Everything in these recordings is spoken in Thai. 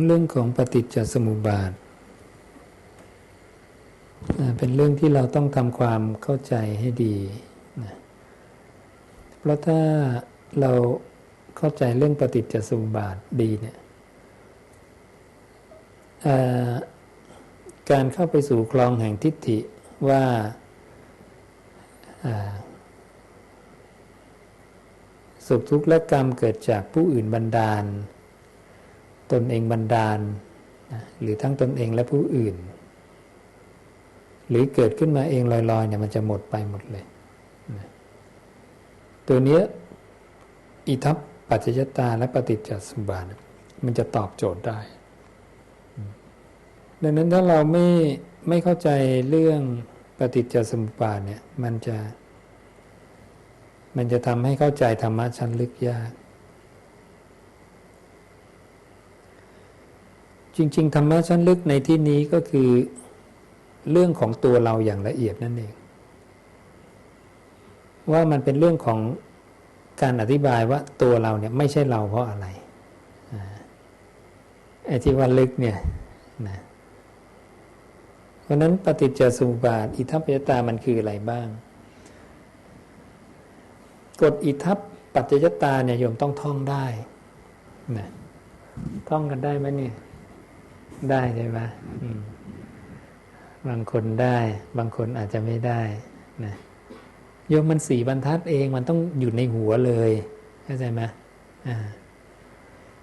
เรื่องของปฏิจจสมุปบาทเป็นเรื่องที่เราต้องทำความเข้าใจให้ดีนะเพราะถ้าเราเข้าใจเรื่องปฏิจจสมุปบาทดีเนี่ยการเข้าไปสู่คลองแห่งทิฏฐิว่าสุขทุกข์และกรรมเกิดจากผู้อื่นบันดาลตนเองบันดาลหรือทั้งตนเองและผู้อื่นหรือเกิดขึ้นมาเองลอยๆเนี่ยมันจะหมดไปหมดเลยตัวนี้อิทัปปัจจยตาและปฏิจจสมุปบาทมันจะตอบโจทย์ได้ดังนั้นถ้าเราไม่เข้าใจเรื่องปฏิจจสมุปบาทเนี่ยมันจะทำให้เข้าใจธรรมะชั้นลึกยากจริงๆธรรมะชั้นลึกในที่นี้ก็คือเรื่องของตัวเราอย่างละเอียดนั่นเองว่ามันเป็นเรื่องของการอธิบายว่าตัวเราเนี่ยไม่ใช่เราเพราะอะไรไอ้ที่ว่าลึกเนี่ยนะเพราะนั้นปฏิจจสมุปบาทอิทัปปัจจยตามันคืออะไรบ้างกฎอิทัปปัจจยตาเนี่ยโยมต้องท่องได้นะท่องกันได้ไหมเนี่ยได้ใช่ไหมบางคนได้บางคนอาจจะไม่ได้นะโยมมัน4 บรรทัดเองมันต้องอยู่ในหัวเลยเข้าใจไหม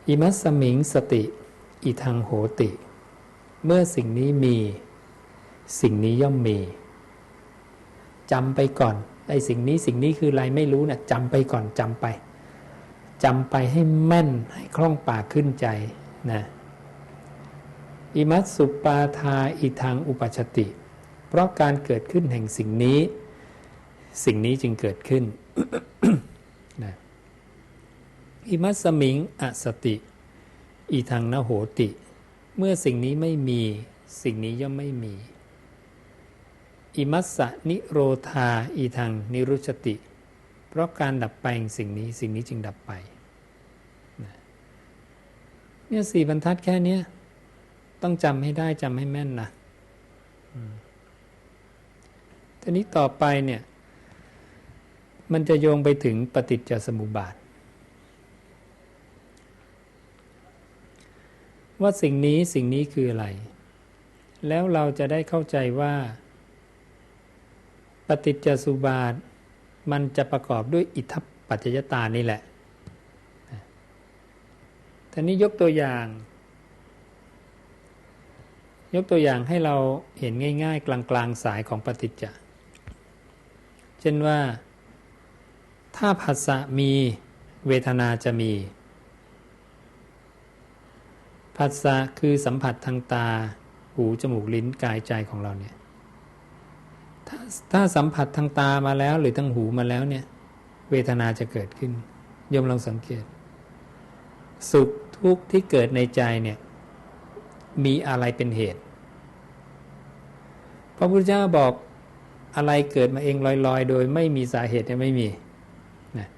อิมัสสมิงสติอิทังโหติเมื่อสิ่งนี้มีสิ่งนี้ย่อมมีจำไปก่อนไอ้สิ่งนี้คืออะไรไม่รู้นะจำไปก่อนจำไปให้แม่นให้คล่องปากขึ้นใจนะอิมัสสุปาทาอิทังอุปัชชติเพราะการเกิดขึ้นแห่งสิ่งนี้จึงเกิดขึ้น นะอิมัสสมิงอสติอิทังนโหติเมื่อสิ่งนี้ไม่มีสิ่งนี้ย่อมไม่มีอิมัสสะนิโรธาอิทังนิรุชติเพราะการดับไปแห่งสิ่งนี้จึงดับไปเนี่ย4 บรรทัดแค่นี้ต้องจำให้ได้จำให้แม่นนะทีนี้ต่อไปเนี่ยมันจะโยงไปถึงปฏิจจสมุปบาทว่าสิ่งนี้คืออะไรแล้วเราจะได้เข้าใจว่าปฏิจจสมุปบาทมันจะประกอบด้วยอิทัปปัจจยตานี่แหละทีนี้ยกตัวอย่างให้เราเห็นง่ายๆกลางๆสายของปฏิจจเช่นว่าถ้าผัสสะมีเวทนาจะมีผัสสะคือสัมผัสทางตาหูจมูกลิ้นกายใจของเราเนี่ยถ้าสัมผัสทางตามาแล้วหรือทางหูมาแล้วเนี่ยเวทนาจะเกิดขึ้นโยมลองสังเกตสุขทุกข์ที่เกิดในใจเนี่ยมีอะไรเป็นเหตุพระพุทธเจ้าบอกอะไรเกิดมาเองลอยๆโดยไม่มีสาเหตุเนี่ยไม่มีนะ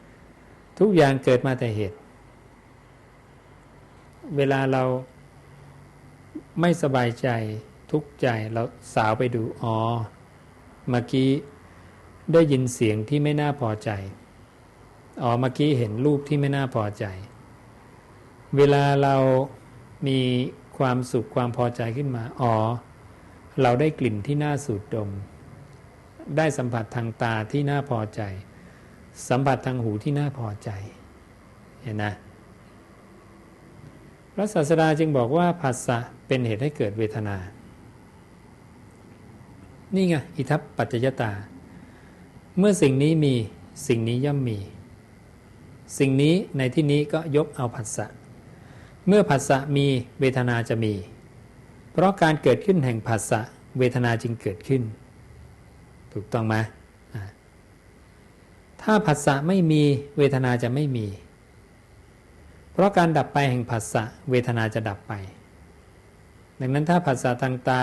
ทุกอย่างเกิดมาแต่เหตุเวลาเราไม่สบายใจทุกข์ใจเราสาวไปดูเมื่อกี้ได้ยินเสียงที่ไม่น่าพอใจเมื่อกี้เห็นรูปที่ไม่น่าพอใจเวลาเรามีความสุขความพอใจขึ้นมาเราได้กลิ่นที่น่าสูดดมได้สัมผัสทางตาที่น่าพอใจสัมผัสทางหูที่น่าพอใจเห็นนะพระศาสดาจึงบอกว่าผัสสะเป็นเหตุให้เกิดเวทนานี่ไงอิทัปปัจจยตาเมื่อสิ่งนี้มีสิ่งนี้ย่อมมีสิ่งนี้ในที่นี้ก็ยกเอาผัสสะเมื่อผัสสะมีเวทนาจะมีเพราะการเกิดขึ้นแห่งผัสสะเวทนาจึงเกิดขึ้นถูกต้องไหมถ้าผัสสะไม่มีเวทนาจะไม่มีเพราะการดับไปแห่งผัสสะเวทนาจะดับไปดังนั้นถ้าผัสสะทางตา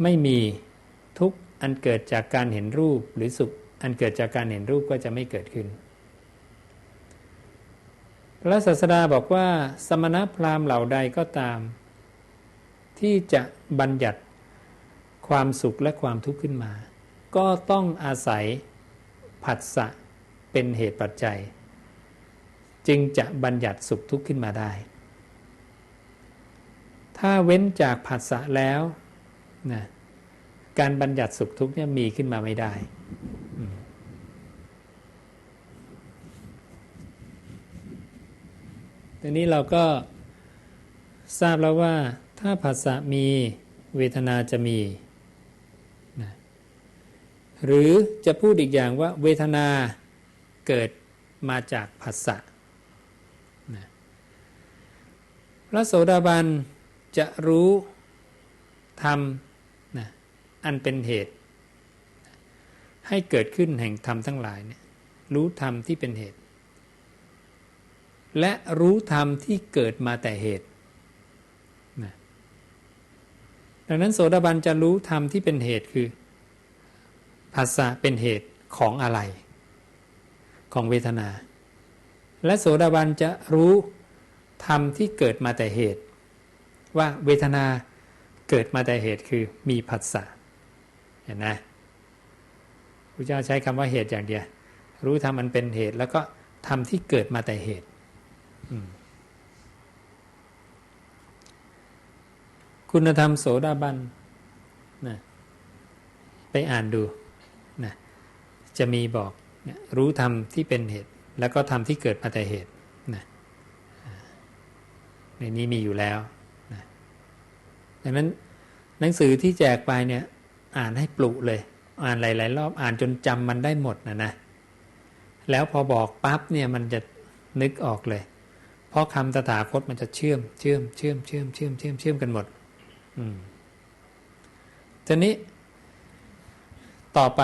ไม่มีทุกข์อันเกิดจากการเห็นรูปหรือสุขอันเกิดจากการเห็นรูปก็จะไม่เกิดขึ้น พระศาสดาบอกว่าสมณพราหมณ์เหล่าใดก็ตามที่จะบัญญัติความสุขและความทุกข์ขึ้นมาก็ต้องอาศัยผัสสะเป็นเหตุปัจจัยจึงจะบัญญัติสุขทุกข์ขึ้นมาได้ถ้าเว้นจากผัสสะแล้วนะการบัญญัติสุขทุกข์เนี่ยมีขึ้นมาไม่ได้ทีนี้เราก็ทราบแล้วว่าถ้าผัสสะมีเวทนาจะมีนะหรือจะพูดอีกอย่างว่าเวทนาเกิดมาจากผัสสะนะพระโสดาบันจะรู้ธรรมนะอันเป็นเหตุให้เกิดขึ้นแห่งธรรมทั้งหลายเนี่ยรู้ธรรมที่เป็นเหตุและรู้ธรรมที่เกิดมาแต่เหตุนะดังนั้นโสดาบันจะรู้ธรรมที่เป็นเหตุคือผัสสะเป็นเหตุของอะไรของเวทนาและโสดาบันจะรู้ธรรมที่เกิดมาแต่เหตุว่าเวทนาเกิดมาแต่เหตุคือมีผัสสะเห็นนะพระเจ้าใช้คำว่าเหตุอย่างเดียวรู้ธรรมมันเป็นเหตุแล้วก็ธรรมที่เกิดมาแต่เหตุคุณธรรมโสดาบันนะไปอ่านดูนะจะมีบอกนะรู้ธรรมที่เป็นเหตุแล้วก็ธรรมที่เกิดมาแต่เหตุนะในนี้มีอยู่แล้วนะดังนั้นหนังสือที่แจกไปเนี่ยอ่านให้ปลุกเลยอ่านหลายๆรอบอ่านจนจำมันได้หมดนะแล้วพอบอกปั๊บเนี่ยมันจะนึกออกเลยเพราะคำตถาคตมันจะเชื่อมกันหมดทีนี้ต่อไป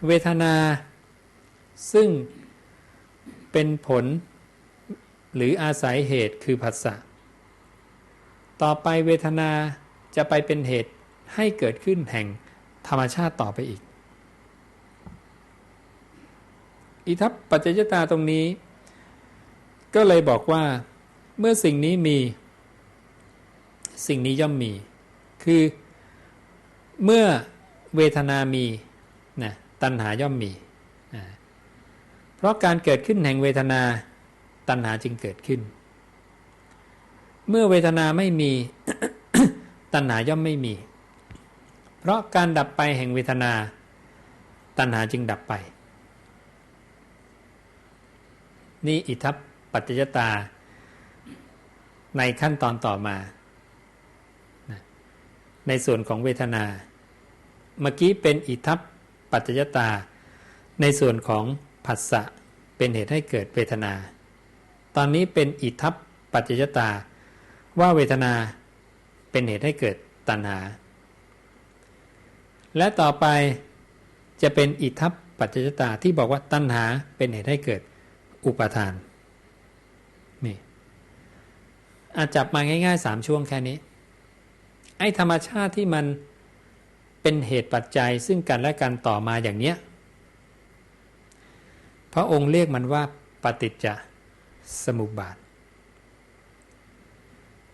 เวทนาซึ่งเป็นผลหรืออาศัยเหตุคือผัสสะต่อไปเวทนาจะไปเป็นเหตุให้เกิดขึ้นแห่งธรรมชาติต่อไปอีกอิทัปปัจจยตาตรงนี้ก็เลยบอกว่าเมื่อสิ่งนี้มีสิ่งนี้ย่อมมีคือเมื่อเวทนามีนะตัณหาย่อมมีเพราะการเกิดขึ้นแห่งเวทนาตัณหาจึงเกิดขึ้นเมื่อเวทนาไม่มี ตัณหาย่อมไม่มีเพราะการดับไปแห่งเวทนาตัณหาจึงดับไปนี่อิทัปปัจจยตาในขั้นตอนต่อมาในส่วนของเวทนาเมื่อกี้เป็นอิทัปปัจจยตาในส่วนของผัสสะเป็นเหตุให้เกิดเวทนาตอนนี้เป็นอิทัปปัจจยตาว่าเวทนาเป็นเหตุให้เกิดตัณหาและต่อไปจะเป็นอิทัปปัจจยตาที่บอกว่าตัณหาเป็นเหตุให้เกิดอุปาทานนี่อาจจับมาง่ายๆ3ช่วงแค่นี้ไอ้ธรรมชาติที่มันเป็นเหตุปัจจัยซึ่งกันและกันต่อมาอย่างเนี้ยพระองค์เรียกมันว่าปฏิจจสมุปบาท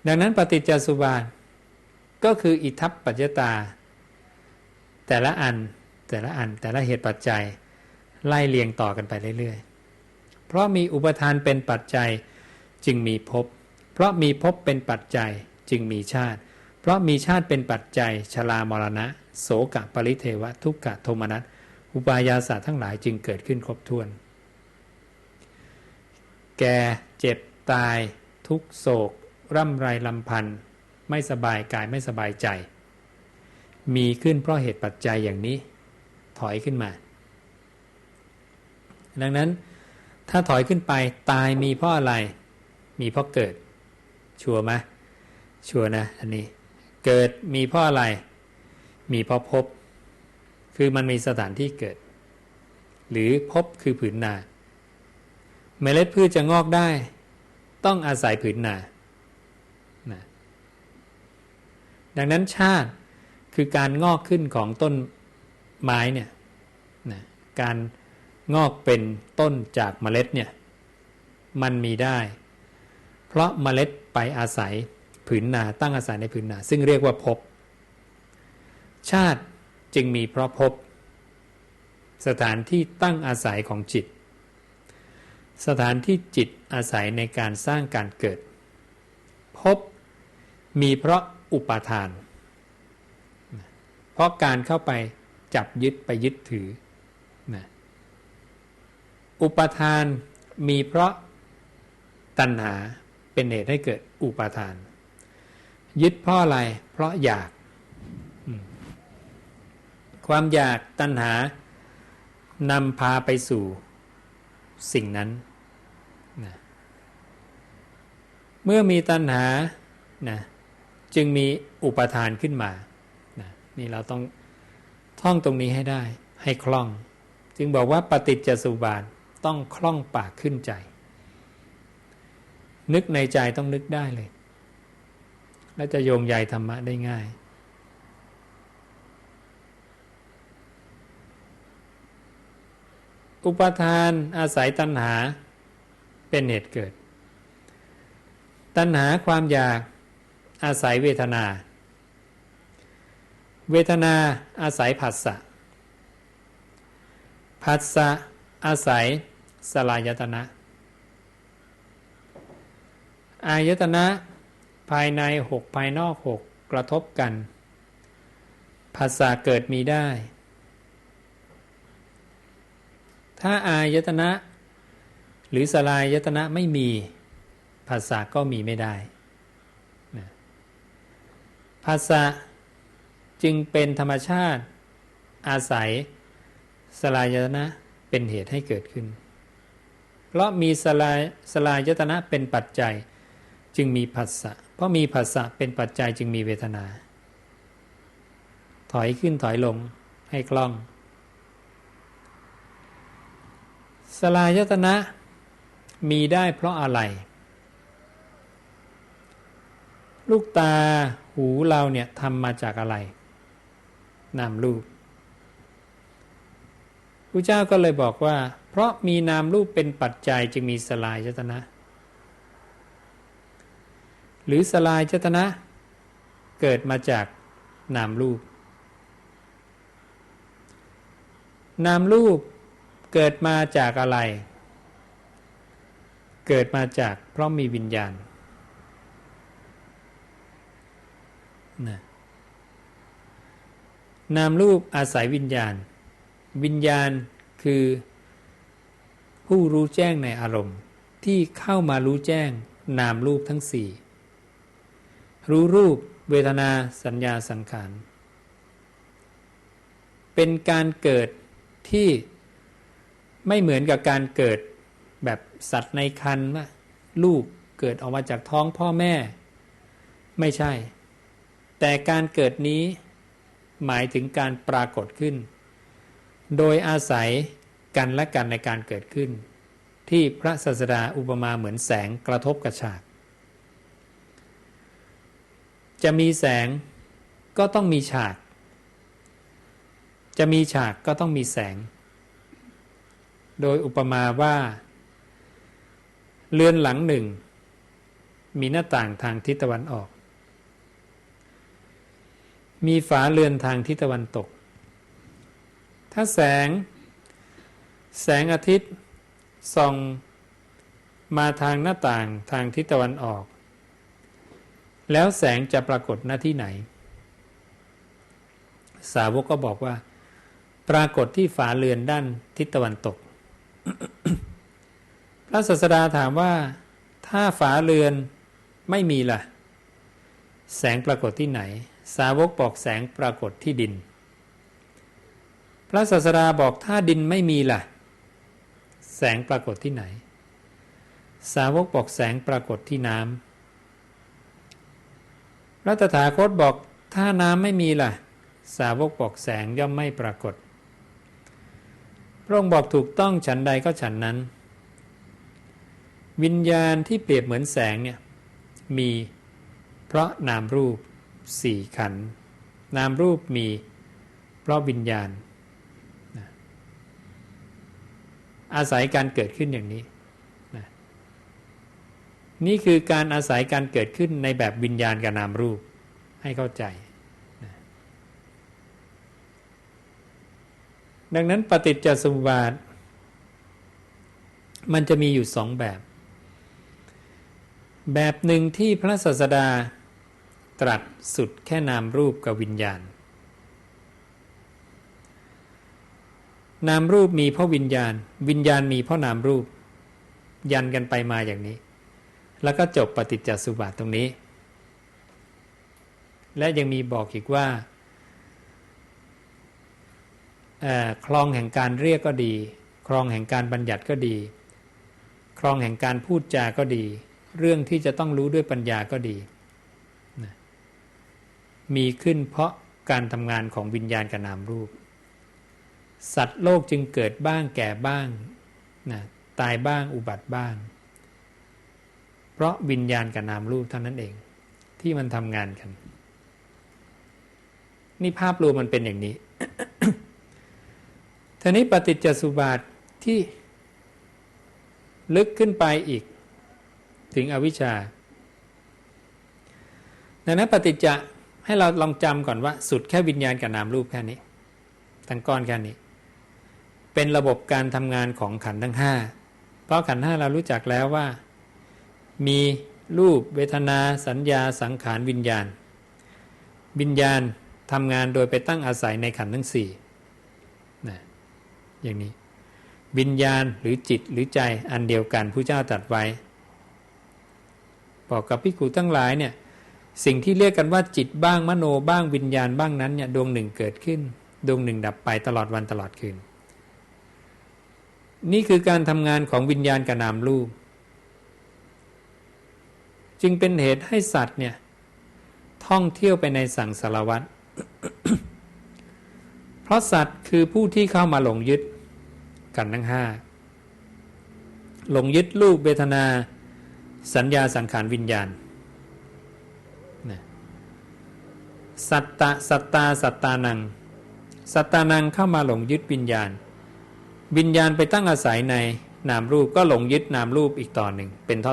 ดังนั้นปฏิจจสมุปบาทก็คืออิทัปปัจจยตาแต่ละอันแต่ละเหตุปัจจัยไล่เรียงต่อกันไปเรื่อยๆเพราะมีอุปทานเป็นปัจจัยจึงมีภพเพราะมีภพเป็นปัจจัยจึงมีชาติเพราะมีชาติเป็นปัจจัยชรามรณะโสกะปริเทวะทุกขะโทมนัสอุปายาสะทั้งหลายจึงเกิดขึ้นครบถ้วนแก่เจ็บตายทุกโศกร่ำไรลำพันธ์ไม่สบายกายไม่สบายใจมีขึ้นเพราะเหตุปัจจัยอย่างนี้ถอยขึ้นมาดังนั้นถ้าถอยขึ้นไปตายมีเพราะอะไรมีเพราะเกิดชัวร์ไหมชัวร์นะอันนี้เกิดมีเพราะอะไรมีเพราะภพคือมันมีสถานที่เกิดหรือภพคือผืนนาเมล็ดพืชจะงอกได้ต้องอาศัยผืนนานะดังนั้นชาติคือการงอกขึ้นของต้นไม้เนี่ยนะการงอกเป็นต้นจากเมล็ดเนี่ย มันมีได้ เพราะเมล็ดไปอาศัยผืนนาตั้งอาศัยในผืนนาซึ่งเรียกว่าภพชาติจึงมีเพราะภพสถานที่ตั้งอาศัยของจิตสถานที่จิตอาศัยในการสร้างการเกิดภพมีเพราะอุปาทานเพราะการเข้าไปจับยึดไปยึดถือนะอุปาทานมีเพราะตัณหาเป็นเหตุให้เกิดอุปาทานยึดเพราะอะไรเพราะอยากความอยากตัณหานำพาไปสู่สิ่งนั้นนะเมื่อมีตัณหานะจึงมีอุปาทานขึ้นมานะนี่เราต้องท่องตรงนี้ให้ได้ให้คล่องจึงบอกว่าปฏิจจสมุปบาทต้องคล่องปากขึ้นใจนึกในใจต้องนึกได้เลยแล้วจะโยงใยธรรมะได้ง่ายอุปาทานอาศัยตัณหาเป็นเหตุเกิดตัณหาความอยากอาศัยเวทนาเวทนาอาศัยผัสสะผัสสะอาศัยสลายตนะอายตนะภายใน6ภายนอก6กระทบกันผัสสะเกิดมีได้ถ้าอายตนะหรือสลายตนะไม่มีผัสสะก็มีไม่ได้ผัสสะจึงเป็นธรรมชาติอาศัยสลายตนะเป็นเหตุให้เกิดขึ้นเพราะมีสลายตนะเป็นปัจจัยจึงมีผัสสะเพราะมีผัสสะเป็นปัจจัยจึงมีเวทนาถอยขึ้นถอยลงให้คล่องสลายตนะมีได้เพราะอะไรลูกตาหูเราเนี่ยทำมาจากอะไรนามรูปพระเจ้าก็เลยบอกว่าเพราะมีนามรูปเป็นปัจจัยจึงมีสลายตนะหรือสลายตนะเกิดมาจากนามรูปนามรูปเกิดมาจากอะไรเกิดมาจากเพราะมีวิญญาณนามรูปอาศัยวิญญาณวิญญาณคือผู้รู้แจ้งในอารมณ์ที่เข้ามารู้แจ้งนามรูปทั้งสี่รู้รูปเวทนาสัญญาสังขารเป็นการเกิดที่ไม่เหมือนกับการเกิดแบบสัตว์ในครรภ์ว่าลูกเกิดออกมาจากท้องพ่อแม่ไม่ใช่แต่การเกิดนี้หมายถึงการปรากฏขึ้นโดยอาศัยกันและกันในการเกิดขึ้นที่พระศาสดาอุปมาเหมือนแสงกระทบกับฉากจะมีแสงก็ต้องมีฉากจะมีฉากก็ต้องมีแสงโดยอุปมาว่าเรือนหลังหนึ่งมีหน้าต่างทางทิศตะวันออกมีฝาเรือนทางทิศตะวันตกถ้าแสงอาทิตย์ส่องมาทางหน้าต่างทางทิศตะวันออกแล้วแสงจะปรากฏหน้าที่ไหนสาวกก็บอกว่าปรากฏที่ฝาเรือนด้านทิศตะวันตก พระศาสดาถามว่าถ้าฝาเรือนไม่มีล่ะแสงปรากฏที่ไหนสาวกบอกแสงปรากฏที่ดินพระศาสดาบอกถ้าดินไม่มีล่ะแสงปรากฏที่ไหนสาวกบอกแสงปรากฏที่น้ำพระตถาคตบอกถ้าน้ำไม่มีล่ะสาวกบอกแสงย่อมไม่ปรากฏพระองค์บอกถูกต้องฉันใดก็ฉันนั้นวิญญาณที่เปรียบเหมือนแสงเนี่ยมีเพราะนามรูปสี่ขันธ์นามรูปมีเพราะวิญญาณอาศัยการเกิดขึ้นอย่างนี้ นี่คือการอาศัยการเกิดขึ้นในแบบวิญญาณกับนามรูปให้เข้าใจดังนั้นปฏิจจสมุปบาทมันจะมีอยู่สองแบบแบบหนึ่งที่พระศาสดาตรัสสุดแค่นามรูปกับวิญญาณนามรูปมีเพราะวิญญาณวิญญาณมีเพราะนามรูปยันกันไปมาอย่างนี้แล้วก็จบปฏิจจสมุปบาทตรงนี้และยังมีบอกอีกว่าคลองแห่งการเรียกก็ดีคลองแห่งการบัญญัติก็ดีคลองแห่งการพูดจาก็ดีเรื่องที่จะต้องรู้ด้วยปัญญาก็ดีมีขึ้นเพราะการทำงานของวิญญาณกับนามรูปสัตว์โลกจึงเกิดบ้างแก่บ้างตายบ้างอุบัติบ้างเพราะวิญญาณกับนามรูปเท่านั้นเองที่มันทำงานกันนี่ภาพรวมมันเป็นอย่างนี้ ทีนี้ปฏิจจสมุปบาทที่ลึกขึ้นไปอีกถึงอวิชชาดังนั้นปฏิจจะให้เราลองจำก่อนว่าสุดแค่วิญญาณกับนามรูปแค่นี้ทั้งก้อนแค่นี้เป็นระบบการทำงานของขันธ์ทั้งห้าเพราะขันธ์ห้าเรารู้จักแล้วว่ามีรูปเวทนาสัญญาสังขารวิญญาณวิญญาณทำงานโดยไปตั้งอาศัยในขันธ์ทั้งสี่อย่างนี้วิญญาณหรือจิตหรือใจอันเดียวกันผู้เจ้าตรัสไว้บอกกับภิกขุทั้งหลายเนี่ยสิ่งที่เรียกกันว่าจิตบ้างมโนบ้างวิญญาณบ้างนั้นเนี่ยดวงหนึ่งเกิดขึ้นดวงหนึ่งดับไปตลอดวันตลอดคืนนี่คือการทำงานของวิญญาณกับนามรูปจึงเป็นเหตุให้สัตว์เนี่ยท่องเที่ยวไปในสังสารวัฏ เพราะสัตว์คือผู้ที่เข้ามาหลงยึดขันธ์ทั้งห้าหลงยึดรูปเวทนาสัญญาสังขารวิญญาณสัตตะสัตตาสัตตานังสัตตานังเข้ามาหลงยึดวิญญาณวิญญาณไปตั้งอาศัยในนามรูปก็หลงยึดนามรูปอีกต่อหนึ่งเป็นท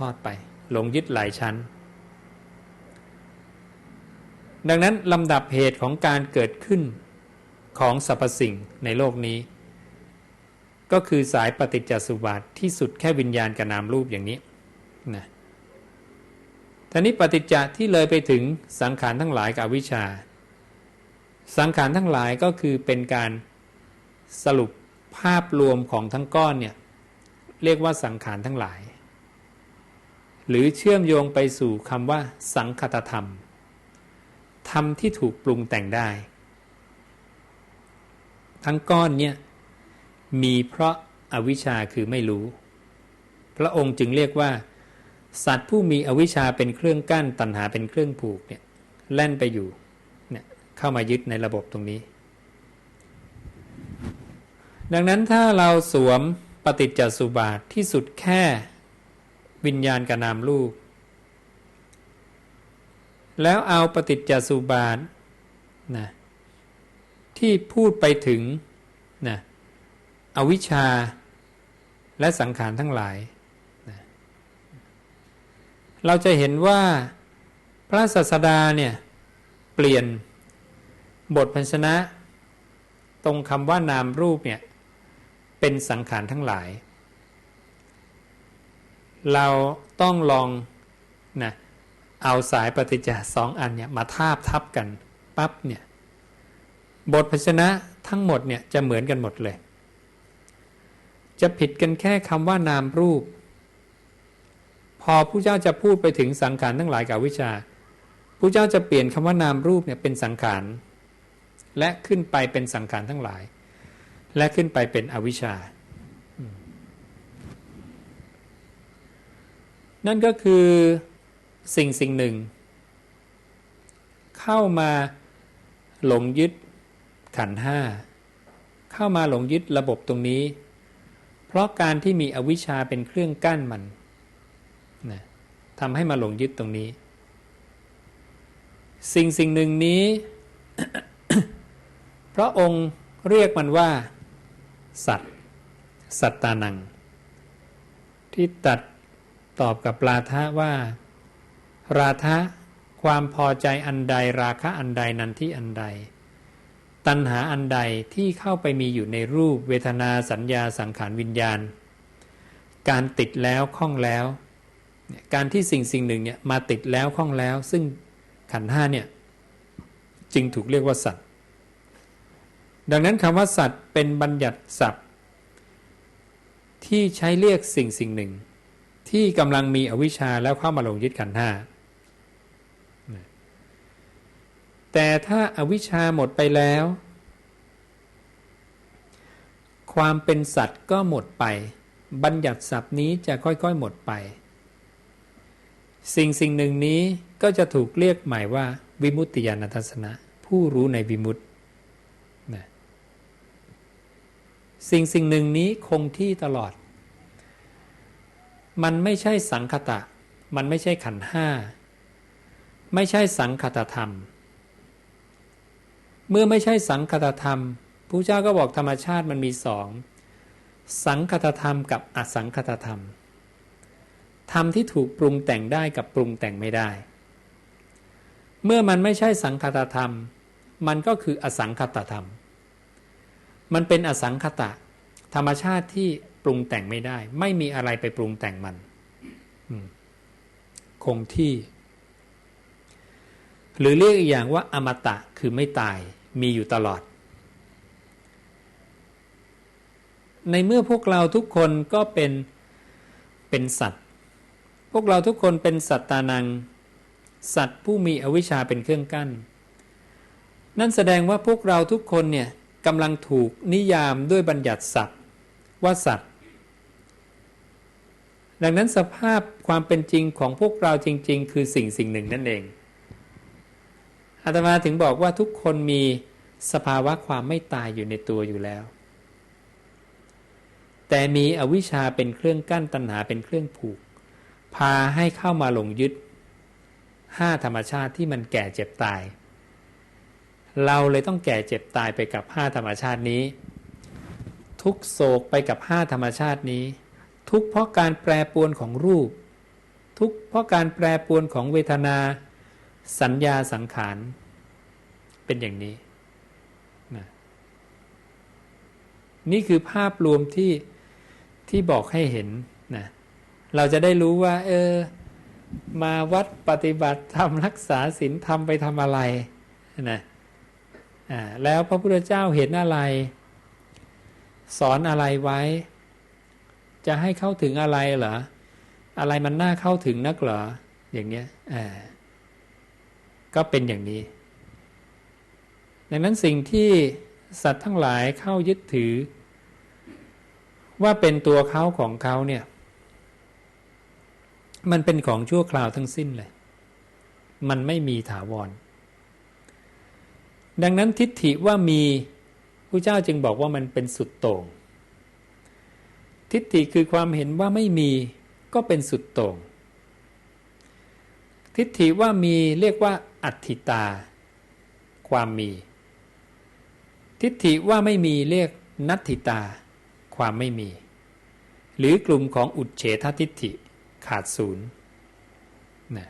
อดไปหลงยึดหลายชั้นดังนั้นลำดับเหตุของการเกิดขึ้นของสรรพสิ่งในโลกนี้ก็คือสายปฏิจจสมุปบาทที่สุดแค่วิญญาณกับนามรูปอย่างนี้นะทีนี้ปฏิจจะที่เลยไปถึงสังขารทั้งหลายกับอวิชชาสังขารทั้งหลายก็คือเป็นการสรุปภาพรวมของทั้งก้อนเนี่ยเรียกว่าสังขารทั้งหลายหรือเชื่อมโยงไปสู่คำว่าสังคตธรรมธรรมที่ถูกปรุงแต่งได้ทั้งก้อนเนี่ยมีเพราะอวิชชาคือไม่รู้พระองค์จึงเรียกว่าสัตว์ผู้มีอวิชชาเป็นเครื่องกั้นตัณหาเป็นเครื่องผูกเนี่ยแล่นไปอยู่เนี่ยเข้ามายึดในระบบตรงนี้ดังนั้นถ้าเราสวมปฏิจจสมุปบาทที่สุดแค่วิญญาณกับนามรูปแล้วเอาปฏิจจสมุปบาทนะที่พูดไปถึงนะอวิชชาและสังขารทั้งหลายนะเราจะเห็นว่าพระศาสดาเนี่ยเปลี่ยนบทพยัญชนะตรงคำว่านามรูปเนี่ยเป็นสังขารทั้งหลายเราต้องลองนะเอาสายปฏิจจสองอันเนี่ยมาทาบทับกันปั๊บเนี่ยบทพยัญชนะทั้งหมดเนี่ยจะเหมือนกันหมดเลยจะผิดกันแค่คำว่านามรูปพอผู้เจ้าจะพูดไปถึงสังขารทั้งหลายกับอวิชชาผู้เจ้าจะเปลี่ยนคำว่านามรูปเนี่ยเป็นสังขารและขึ้นไปเป็นสังขารทั้งหลายและขึ้นไปเป็นอวิชชานั่นก็คือสิ่งหนึ่งเข้ามาหลงยึดขันธ์ห้าเข้ามาหลงยึดระบบตรงนี้เพราะการที่มีอวิชชาเป็นเครื่องกั้นมันนะทำให้มาหลงยึดตรงนี้สิ่งหนึ่งนี้ พระองค์เรียกมันว่าสัตตานังที่ตัด ตอบกับราทะว่าราทะความพอใจอันใดราคะอันใดนันทิอันใดตัณหาอันใดที่เข้าไปมีอยู่ในรูปเวทนาสัญญาสังขารวิญญาณการติดแล้วคล้องแล้วการที่สิ่งหนึ่งเนี่ยมาติดแล้วคล้องแล้วซึ่งขันธ์ห้าเนี่ยจึงถูกเรียกว่าสัตว์ดังนั้นคำว่าสัตว์เป็นบัญญัติศัพท์ที่ใช้เรียกสิ่งหนึ่งที่กำลังมีอวิชชาแล้วเข้ามาหลงยึดขันธ์ห้าแต่ถ้าอวิชชาหมดไปแล้วความเป็นสัตว์ก็หมดไปบัญญัติศัพท์นี้จะค่อยๆหมดไปสิ่งหนึ่งนี้ก็จะถูกเรียกใหม่ว่าวิมุตติญาณทัศนะผู้รู้ในวิมุตติสิ่งหนึ่งนี้คงที่ตลอดมันไม่ใช่สังคตะมันไม่ใช่ขันธ์ห้าไม่ใช่สังคตธรรมเมื่อไม่ใช่สังคตธรรมพระเจ้าก็บอกธรรมชาติมันมีสองสังคตธรรมกับอสังคตธรรมธรรมที่ถูกปรุงแต่งได้กับปรุงแต่งไม่ได้เมื่อมันไม่ใช่สังคตธรรมมันก็คืออสังคตธรรมมันเป็นอสังคตะธรรมชาติที่ปรุงแต่งไม่ได้ไม่มีอะไรไปปรุงแต่งมันคงที่หรือเรียกอีกอย่างว่าอมตะคือไม่ตายมีอยู่ตลอดในเมื่อพวกเราทุกคนก็เป็นสัตว์พวกเราทุกคนเป็นสัตตานังสัตว์ผู้มีอวิชชาเป็นเครื่องกั้นนั่นแสดงว่าพวกเราทุกคนเนี่ยกำลังถูกนิยามด้วยบัญญัติศัพท์ว่าสัตว์ดังนั้นสภาพความเป็นจริงของพวกเราจริงๆคือสิ่งหนึ่งนั่นเองอาตมาถึงบอกว่าทุกคนมีสภาวะความไม่ตายอยู่ในตัวอยู่แล้วแต่มีอวิชชาเป็นเครื่องกั้นตัณหาเป็นเครื่องผูกพาให้เข้ามาหลงยึดห้าธรรมชาติที่มันแก่เจ็บตายเราเลยต้องแก่เจ็บตายไปกับห้าธรรมชาตินี้ทุกโศกไปกับห้าธรรมชาตินี้ทุกเพราะการแปรปรวนของรูปทุกเพราะการแปรปรวนของเวทนาสัญญาสังขารเป็นอย่างนี้นะนี่คือภาพรวมที่บอกให้เห็นนะเราจะได้รู้ว่ามาวัดปฏิบัติธรรมรักษาศีลธรรมไปทำอะไรนะแล้วพระพุทธเจ้าเห็นอะไรสอนอะไรไว้จะให้เข้าถึงอะไรเหรออะไรมันน่าเข้าถึงนักเหรออย่างเนี้ยก็เป็นอย่างนี้ดังนั้นสิ่งที่สัตว์ทั้งหลายเข้ายึดถือว่าเป็นตัวเขาของเขาเนี่ยมันเป็นของชั่วคราวทั้งสิ้นเลยมันไม่มีถาวรดังนั้นทิฏฐิว่ามีพระเจ้าจึงบอกว่ามันเป็นสุดโต่งทิฏฐิคือความเห็นว่าไม่มีก็เป็นสุดโต่งทิฏฐิว่ามีเรียกว่าอัตถิตาความมีทิฏฐิว่าไม่มีเรียกนัตถิตาความไม่มีหรือกลุ่มของอุจเฉททิฏฐิขาดศูนย์นะ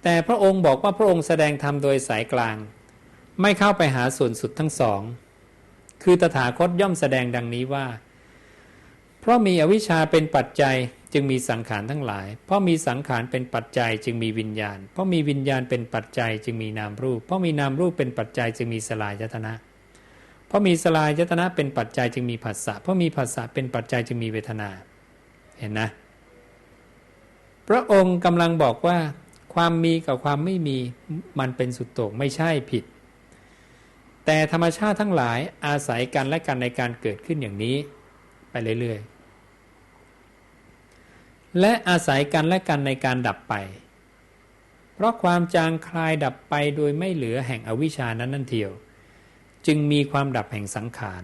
แต่พระองค์บอกว่าพระองค์แสดงธรรมโดยสายกลางไม่เข้าไปหาส่วนสุดทั้งสองคือตถาคตย่อมแสดงดังนี้ว่าเพราะมีอวิชชาเป็นปัจจัยจึงมีสังขารทั้งหลายเพราะมีสังขารเป็นปัจจัยจึงมีวิญญาณเพราะมีวิญญาณเป็นปัจจัยจึงมีนามรูปเพราะมีนามรูปเป็นปัจจัยจึงมีสลายยตนะเพราะมีสลายยตนะเป็นปัจจัยจึงมีผัสสะเพราะมีผัสสะเป็นปัจจัยจึงมีเวทนาเห็นนะพระองค์กำลังบอกว่าความมีกับความไม่มีมันเป็นสุดโต่งไม่ใช่ผิดแต่ธรรมชาติทั้งหลายอาศัยกันและกันในการเกิดขึ้นอย่างนี้ไปเรื่อยๆและอาศัยกันและกันในการดับไปเพราะความจางคลายดับไปโดยไม่เหลือแห่งอวิชชานั้นนั่นเทียวจึงมีความดับแห่งสังขาร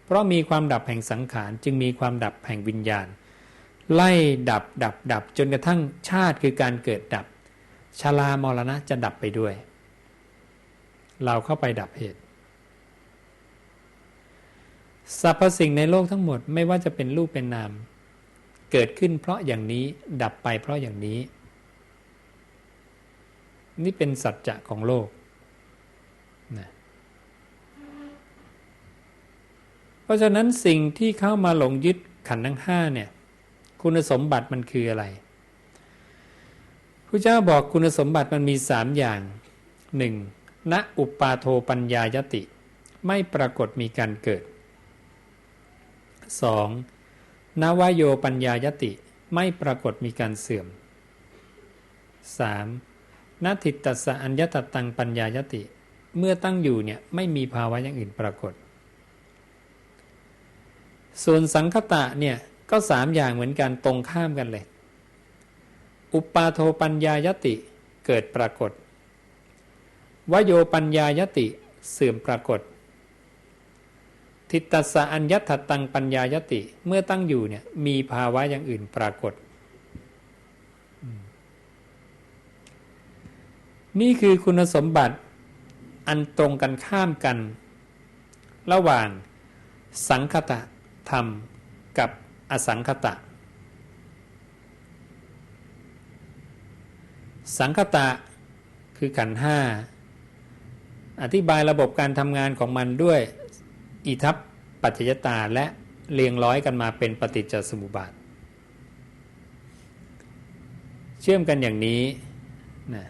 เพราะมีความดับแห่งสังขารจึงมีความดับแห่งวิญญาณไล่ดับจนกระทั่งชาติคือการเกิดดับชรามรณะจะดับไปด้วยเราเข้าไปดับเหตุสรรพสิ่งในโลกทั้งหมดไม่ว่าจะเป็นรูปเป็นนาม เกิดขึ้นเพราะอย่างนี้ดับไปเพราะอย่างนี้นี่เป็นสัจจะของโลกนะเพราะฉะนั้นสิ่งที่เข้ามาหลงยึดขันธ์ทั้ง5เนี่ยคุณสมบัติมันคืออะไรพระเจ้าบอกคุณสมบัติมันมี3อย่าง 1. ณอุปาโทปัญญายติไม่ปรากฏมีการเกิด 2. นวโยปัญญายติไม่ปรากฏมีการเสื่อม 3. ณทิตตสสะอัญญตตังปัญญายติเมื่อตั้งอยู่เนี่ยไม่มีภาวะอย่างอื่นปรากฏส่วนสังคตะเนี่ยก็3อย่างเหมือนกันตรงข้ามกันเลยอุปาโทปัญญายติเกิดปรากฏวโยปัญญายติเสื่อมปรากฏทิตตสสะอัญญตตังปัญญายติเมื่อตั้งอยู่เนี่ยมีภาวะอย่างอื่นปรากฏนี่คือคุณสมบัติอันตรงกันข้ามกันระหว่างสังคตะธรรมกับอสังคตะสังคตะคือขันธ์5อธิบายระบบการทำงานของมันด้วยอิทัปปัจจยตาและเรียงร้อยกันมาเป็นปฏิจจสมุปบาทเชื่อมกันอย่างนี้นะ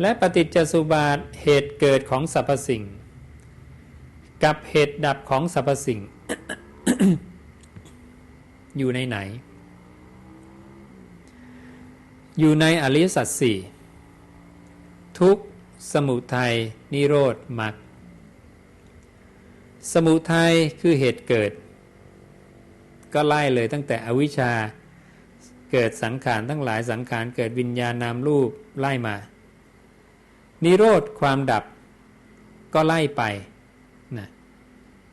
และปฏิจจสมุปบาทเหตุเกิดของสรรพสิ่งกับเหตุดับของสรรพสิ่ง อยู่ในไหนอยู่ในอริยสัจสี่ทุกข์สมุทัยนิโรธมรรคสมุทัยคือเหตุเกิดก็ไล่เลยตั้งแต่อวิชชาเกิดสังขารทั้งหลายสังขารเกิดวิญญาณนามรูปไล่มานิโรธความดับก็ไล่ไปนะ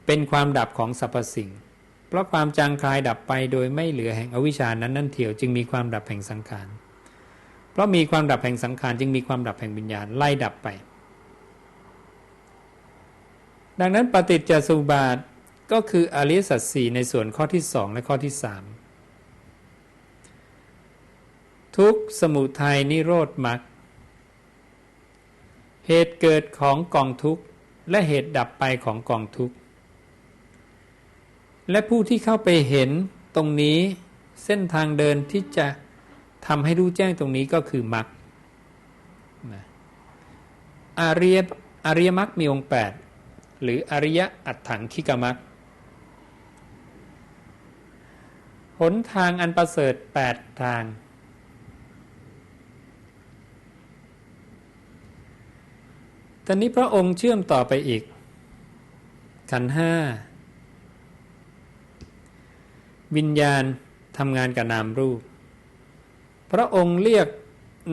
เป็นความดับของสรรพสิ่งเพราะความจางคลายดับไปโดยไม่เหลือแห่งอวิชชานั้นนั่นเถียวจึงมีความดับแห่งสังขารเพราะมีความดับแห่งสังขารจึงมีความดับแห่งวิญญาณไล่ดับไปดังนั้นปฏิจจสมุปบาทก็คืออริยสัจสี่ในส่วนข้อที่2และข้อที่3ทุกข์สมุทัยนิโรธมรรคเหตุเกิดของกองทุกข์และเหตุดับไปของกองทุกข์และผู้ที่เข้าไปเห็นตรงนี้เส้นทางเดินที่จะทำให้รู้แจ้งตรงนี้ก็คือมรรคอริยมรรคมีองค์8หรืออริยอัตถังคิกมรรคหนทางอันประเสริฐ8ทางตอนนี้พระองค์เชื่อมต่อไปอีกขันธ์5วิญญาณทำงานกับนามรูปพระองค์เรียก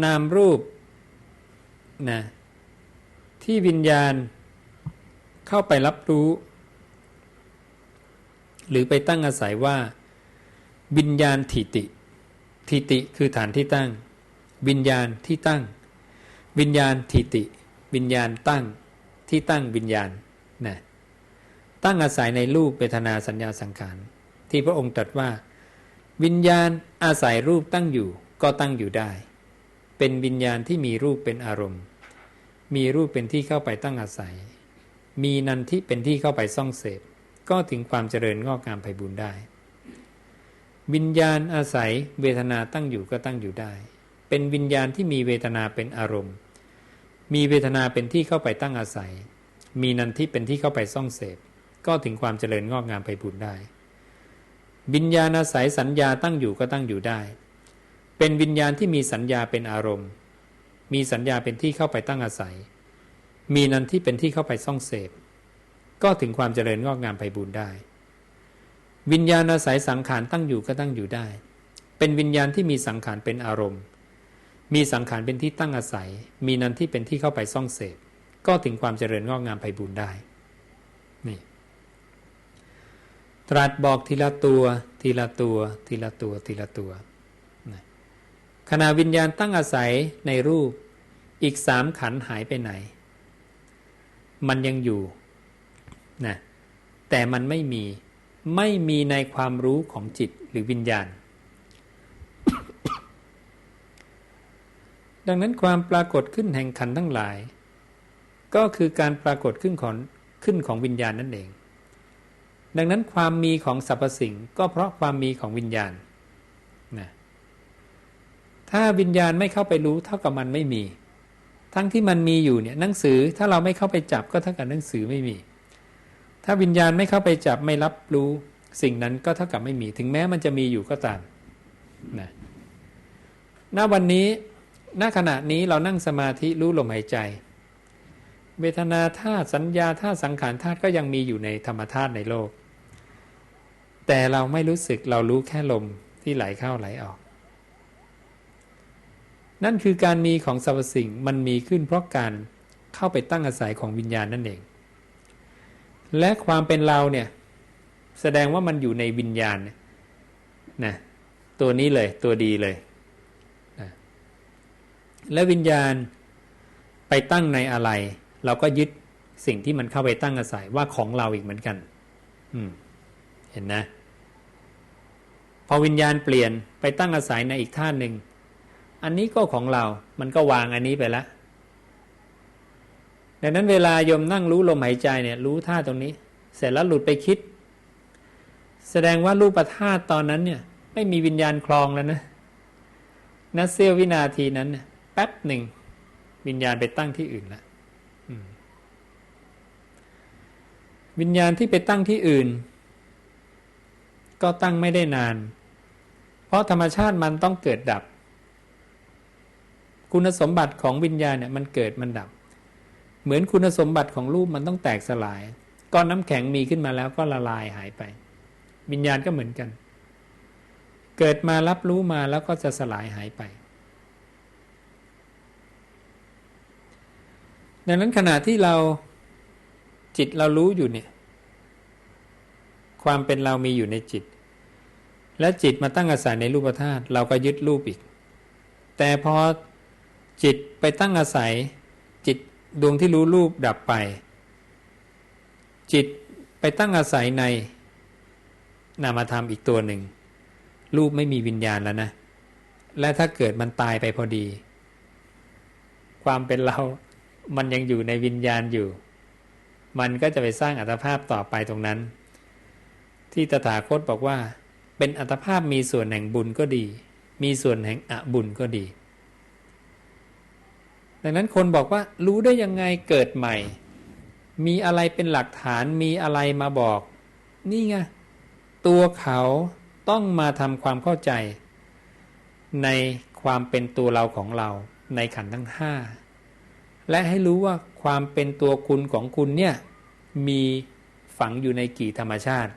นามรูปนะที่วิญญาณเข้าไปรับรู้หรือไปตั้งอาศัยว่าวิญญาณทิติทิติคือฐานที่ตั้งวิญญาณที่ตั้งวิญญาณทิติวิญญาณตั้งที่ตั้งวิญญาณนะตั้งอาศัยในรูปเวทนาสัญญาสังขารที่พระองค์ตรัสว่าวิญญาณอาศัยรูปตั้งอยู่ก็ตั้งอยู่ได้เป็นวิญญาณที่มีรูปเป็นอารมณ์มีรูปเป็นที่เข้าไปตั้งอาศัยมีนันทิเป็นที่เข้าไปซ่องเสพก็ถึงความเจริญงอกงามไพบูลย์ได้วิญญาณอาศัยเวทนาตั้งอยู่ก็ตั้งอยู่ได้เป็นวิญญาณที่มีเวทนาเป็นอารมณ์มีเวทนาเป็นที่เข้าไปตั้งอาศัยมีนันทิเป็นที่เข้าไปซ่องเสพก็ถึงความเจริญงอกงามไพบูลย์ได้วิญญาณอาศัยสัญญาตั้งอยู่ก็ตั้งอยู่ได้เป็นวิญญาณที่มีสัญญาเป็นอารมณ์มีสัญญาเป็นที่เข้าไปตั้งอาศัยมีนันทิเป็นที่เข้าไปซ่องเสพก็ถึงความเจริญงอกงามไพบูลย์ได้วิญญาณอาศัยสังขารตั้งอยู่ก็ตั้งอยู่ได้เป็นวิญญาณที่มีสังขารเป็นอารมณ์มีสังขารเป็นที่ตั้งอาศัยมีนันทิเป็นที่เข้าไปซ่องเสพก็ถึงความเจริญงอกงามไพบูลย์ได้นี่ตรัสบอกทีละตัวทีละตัวทีละตัวทีละตัวขณะวิญญาณตั้งอาศัยในรูปอีก3ขันธ์หายไปไหนมันยังอยู่นะแต่มันไม่มี ไม่มีในความรู้ของจิตหรือวิญญาณ ดังนั้นความปรากฏขึ้นแห่งขันธ์ทั้งหลายก็คือการปรากฏขึ้นของวิญญาณนั่นเองดังนั้นความมีของสรรพสิ่งก็เพราะความมีของวิญญาณนะถ้าวิญญาณไม่เข้าไปรู้เท่ากับมันไม่มีทั้งที่มันมีอยู่เนี่ยหนังสือถ้าเราไม่เข้าไปจับก็เท่ากับหนังสือไม่มีถ้าวิญญาณไม่เข้าไปจับไม่รับรู้สิ่งนั้นก็เท่ากับไม่มีถึงแม้มันจะมีอยู่ก็ตามนะณวันนี้ณขณะนี้เรานั่งสมาธิรู้ลมหายใจเวทนาธาตุสัญญาธาตุสังขารธาตุก็ยังมีอยู่ในธรรมธาตุในโลกแต่เราไม่รู้สึกเรารู้แค่ลมที่ไหลเข้าไหลออกนั่นคือการมีของสรรพสิ่งมันมีขึ้นเพราะการเข้าไปตั้งอาศัยของวิญญาณนั่นเองและความเป็นเราเนี่ยแสดงว่ามันอยู่ในวิญญาณนะตัวนี้เลยตัวดีเลยนะและวิญญาณไปตั้งในอะไรเราก็ยึดสิ่งที่มันเข้าไปตั้งอาศัยว่าของเราอีกเหมือนกันเห็นนะพอวิญญาณเปลี่ยนไปตั้งอาศัยในอีกท่าหนึ่งอันนี้ก็ของเรามันก็วางอันนี้ไปแล้วดังนั้นเวลาโยมนั่งรู้ลมหายใจเนี่ยรู้ท่าตรงนี้เสร็จแล้วหลุดไปคิดแสดงว่ารูปธาตุตอนนั้นเนี่ยไม่มีวิญญาณครองแล้วนะเสี้ยววินาทีนั้นแป๊บหนึ่งวิญญาณไปตั้งที่อื่นแล้ววิญญาณที่ไปตั้งที่อื่นก็ตั้งไม่ได้นานเพราะธรรมชาติมันต้องเกิดดับคุณสมบัติของวิญญาณเนี่ยมันเกิดมันดับเหมือนคุณสมบัติของรูปมันต้องแตกสลายก้อนน้ำแข็งมีขึ้นมาแล้วก็ละลายหายไปวิญญาณก็เหมือนกันเกิดมารับรู้มาแล้วก็จะสลายหายไปดังนั้นขณะที่เราจิตเรารู้อยู่เนี่ยความเป็นเรามีอยู่ในจิตและจิตมาตั้งอาศัยในรูปธาตุเราก็ยึดรูปอีกแต่พอจิตไปตั้งอาศัยจิตดวงที่รู้รูปดับไปจิตไปตั้งอาศัยในนามธรรมอีกตัวหนึ่งรูปไม่มีวิญญาณแล้วนะและถ้าเกิดมันตายไปพอดีความเป็นเรามันยังอยู่ในวิญญาณอยู่มันก็จะไปสร้างอัตภาพต่อไปตรงนั้นที่ตถาคตบอกว่าเป็นอัตภาพมีส่วนแห่งบุญก็ดีมีส่วนแห่งอบุญก็ดีดังนั้นคนบอกว่ารู้ได้ยังไงเกิดใหม่มีอะไรเป็นหลักฐานมีอะไรมาบอกนี่ไงตัวเขาต้องมาทำความเข้าใจในความเป็นตัวเราของเราในขันธ์ทั้งห้าและให้รู้ว่าความเป็นตัวคุณของคุณเนี่ยมีฝังอยู่ในกี่ธรรมชาติ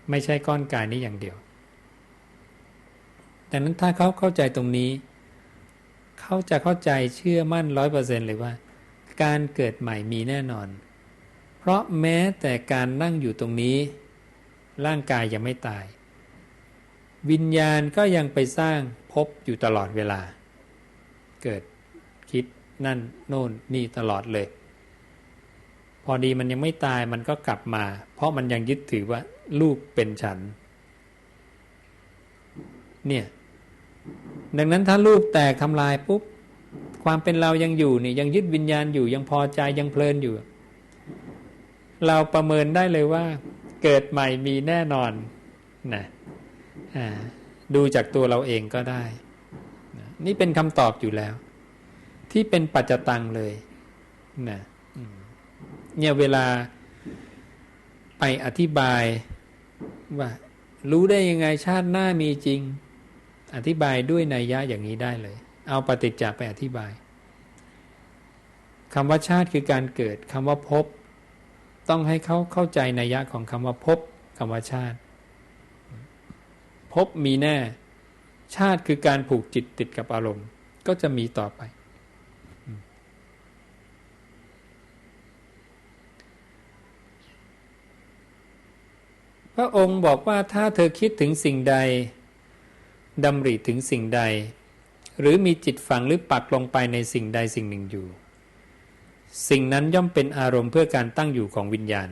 ไม่ใช่ก้อนกายนี้อย่างเดียวดังนั้นถ้าเขาเข้าใจตรงนี้เขาจะเข้าใจเชื่อมั่น 100% เลยว่าการเกิดใหม่มีแน่นอนเพราะแม้แต่การนั่งอยู่ตรงนี้ร่างกายยังไม่ตายวิญญาณก็ยังไปสร้างภพอยู่ตลอดเวลาเกิดคิดนั่นโน่นนี่ตลอดเลยพอดีมันยังไม่ตายมันก็กลับมาเพราะมันยังยึดถือว่ารูปเป็นฉันเนี่ยดังนั้นถ้ารูปแตกทำลายปุ๊บความเป็นเรายังอยู่นี่ยังยึดวิญญาณอยู่ยังพอใจยังเพลินอยู่เราประเมินได้เลยว่าเกิดใหม่มีแน่นอนนะดูจากตัวเราเองก็ได้นี่เป็นคำตอบอยู่แล้วที่เป็นปัจจตังเลยนะเนี่ยเวลาไปอธิบายว่ารู้ได้ยังไงชาติหน้ามีจริงอธิบายด้วยนัยยะอย่างนี้ได้เลยเอาปฏิจจ์ไปอธิบายคำว่าชาติคือการเกิดคำว่าภพต้องให้เขาเข้าใจนัยยะของคำว่าภพคำว่าชาติภพมีแน่ชาติคือการผูกจิตติดกับอารมณ์ก็จะมีต่อไปพระองค์บอกว่าถ้าเธอคิดถึงสิ่งใดดำริถึงสิ่งใดหรือมีจิตฝังหรือปักลงไปในสิ่งใดสิ่งหนึ่งอยู่สิ่งนั้นย่อมเป็นอารมณ์เพื่อการตั้งอยู่ของวิญญาณ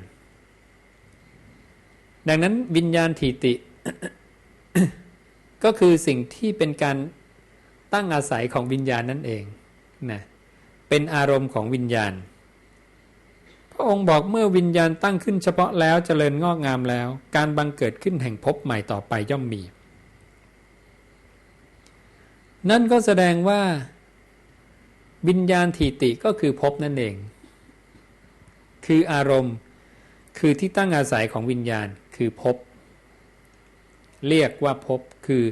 ดังนั้นวิญญาณถีติ ก็คือสิ่งที่เป็นการตั้งอาศัยของวิญญาณนั่นเองนะเป็นอารมณ์ของวิญญาณพระองค์บอกเมื่อวิญญาณตั้งขึ้นเฉพาะแล้วเจริญงอกงามแล้วการบังเกิดขึ้นแห่งภพใหม่ต่อไปย่อมมีนั่นก็แสดงว่าวิญญาณถีติก็คือภพนั่นเองคืออารมณ์คือที่ตั้งอาศัยของวิญญาณคือภพเรียกว่าภพคือ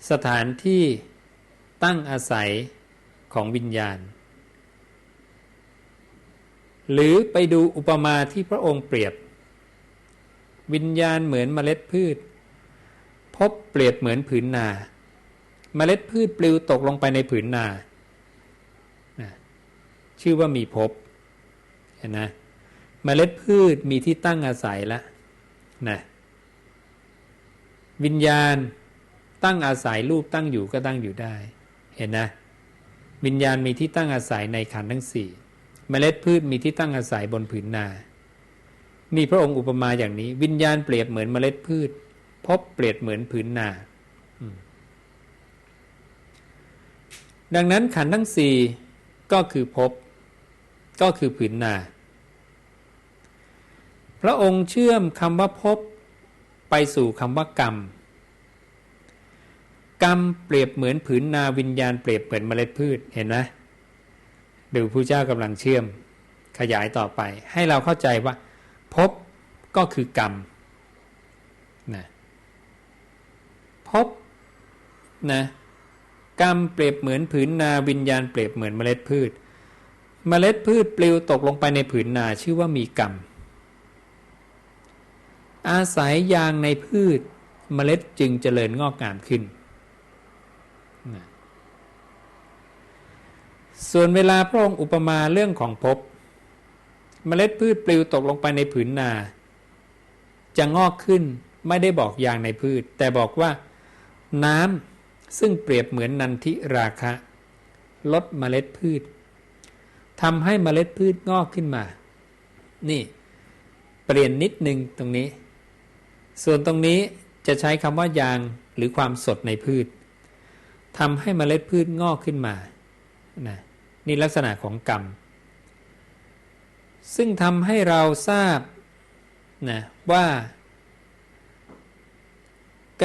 สถานที่ตั้งอาศัยของวิญญาณหรือไปดูอุปมาที่พระองค์เปรียบวิญญาณเหมือนเมล็ดพืชภพเปรียบเหมือนผืนนาเมล็ดพืชปลิวตกลงไปในผืนนาชื่อว่ามีภพเห็นนะเมล็ดพืชมีที่ตั้งอาศัยแล้วนะวิญญาณตั้งอาศัยรูปตั้งอยู่ก็ตั้งอยู่ได้เห็นนะวิญญาณมีที่ตั้งอาศัยในขันธ์ทั้งสี่เมล็ดพืชมีที่ตั้งอาศัยบนผืนนานี่พระองค์อุปมาอย่างนี้วิญญาณเปรียบเหมือนเมล็ดพืชภพเปรียบเหมือนผืนนาดังนั้นขันธ์ทั้งสี่ก็คือภพก็คือผืนนาพระองค์เชื่อมคำว่าภพไปสู่คำว่ากรรมกรรมเปรียบเหมือนผืนนาวิญญาณเปรียบเหมือนเมล็ดพืชเห็นไหมดูพระเจ้ากำลังเชื่อมขยายต่อไปให้เราเข้าใจว่าภพก็คือกรรมนะภพนะกรรมเปรียบเหมือนผืนนาวิญญาณเปรียบเหมือนเมล็ดพืชเมล็ดพืชปลิวตกลงไปในผืนนาชื่อว่ามีกรรมอาศัยยางในพืชเมล็ดจึงเจริญงอกงามขึ้นส่วนเวลาพระองค์อุปมาเรื่องของภพเมล็ดพืชปลิวตกลงไปในผืนนาจะงอกขึ้นไม่ได้บอกยางในพืชแต่บอกว่าน้ำซึ่งเปรียบเหมือนนันทิราคะลดเมล็ดพืชทำให้เมล็ดพืชงอกขึ้นมานี่เปลี่ยนนิดนึงตรงนี้ส่วนตรงนี้จะใช้คำว่ายางหรือความสดในพืชทำให้เมล็ดพืชงอกขึ้นมานะนี่ลักษณะของกรรมซึ่งทำให้เราทราบนะว่า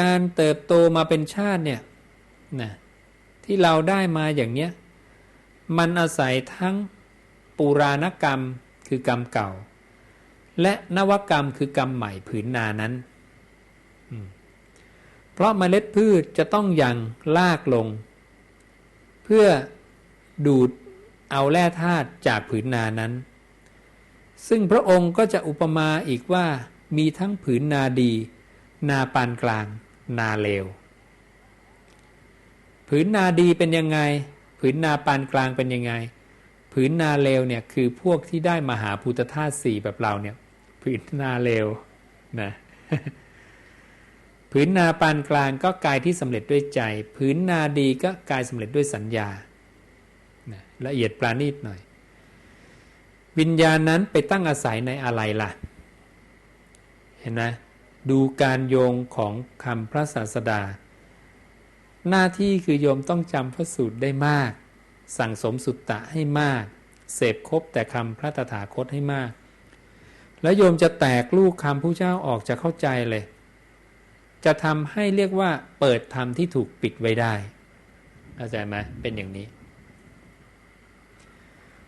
การเติบโตมาเป็นชาติเนี่ยนะที่เราได้มาอย่างเนี้ยมันอาศัยทั้งปุราณกรรมคือกรรมเก่าและนวกรรมคือกรรมใหม่ผืนนานั้นเพราะเมล็ดพืชจะต้องยังลากลงเพื่อดูดเอาแร่ธาตุจากผืนนานั้นซึ่งพระองค์ก็จะอุปมาอีกว่ามีทั้งผืนนาดีนาปานกลางนาเลวผืนนาดีเป็นยังไงผืนนาปานกลางเป็นยังไงผืนนาเลวเนี่ยคือพวกที่ได้มหาภูตธาตุสี่แบบเราเนี่ยผืนนาเลวนะผืนนาปานกลางก็กายที่สำเร็จด้วยใจผืนนาดีก็กายสำเร็จด้วยสัญญานะละเอียดปราณีตหน่อยวิญญาณนั้นไปตั้งอาศัยในอะไรล่ะเห็นไหมดูการโยงของคำพระศาสดาหน้าที่คือโยมต้องจำพระสูตรได้มากสั่งสมสุตตะให้มากเสพครบแต่คำพระตถาคตให้มากแล้วโยมจะแตกลูกคำพระเจ้าออกจะเข้าใจเลยจะทำให้เรียกว่าเปิดธรรมที่ถูกปิดไว้ได้เข้าใจไหมเป็นอย่างนี้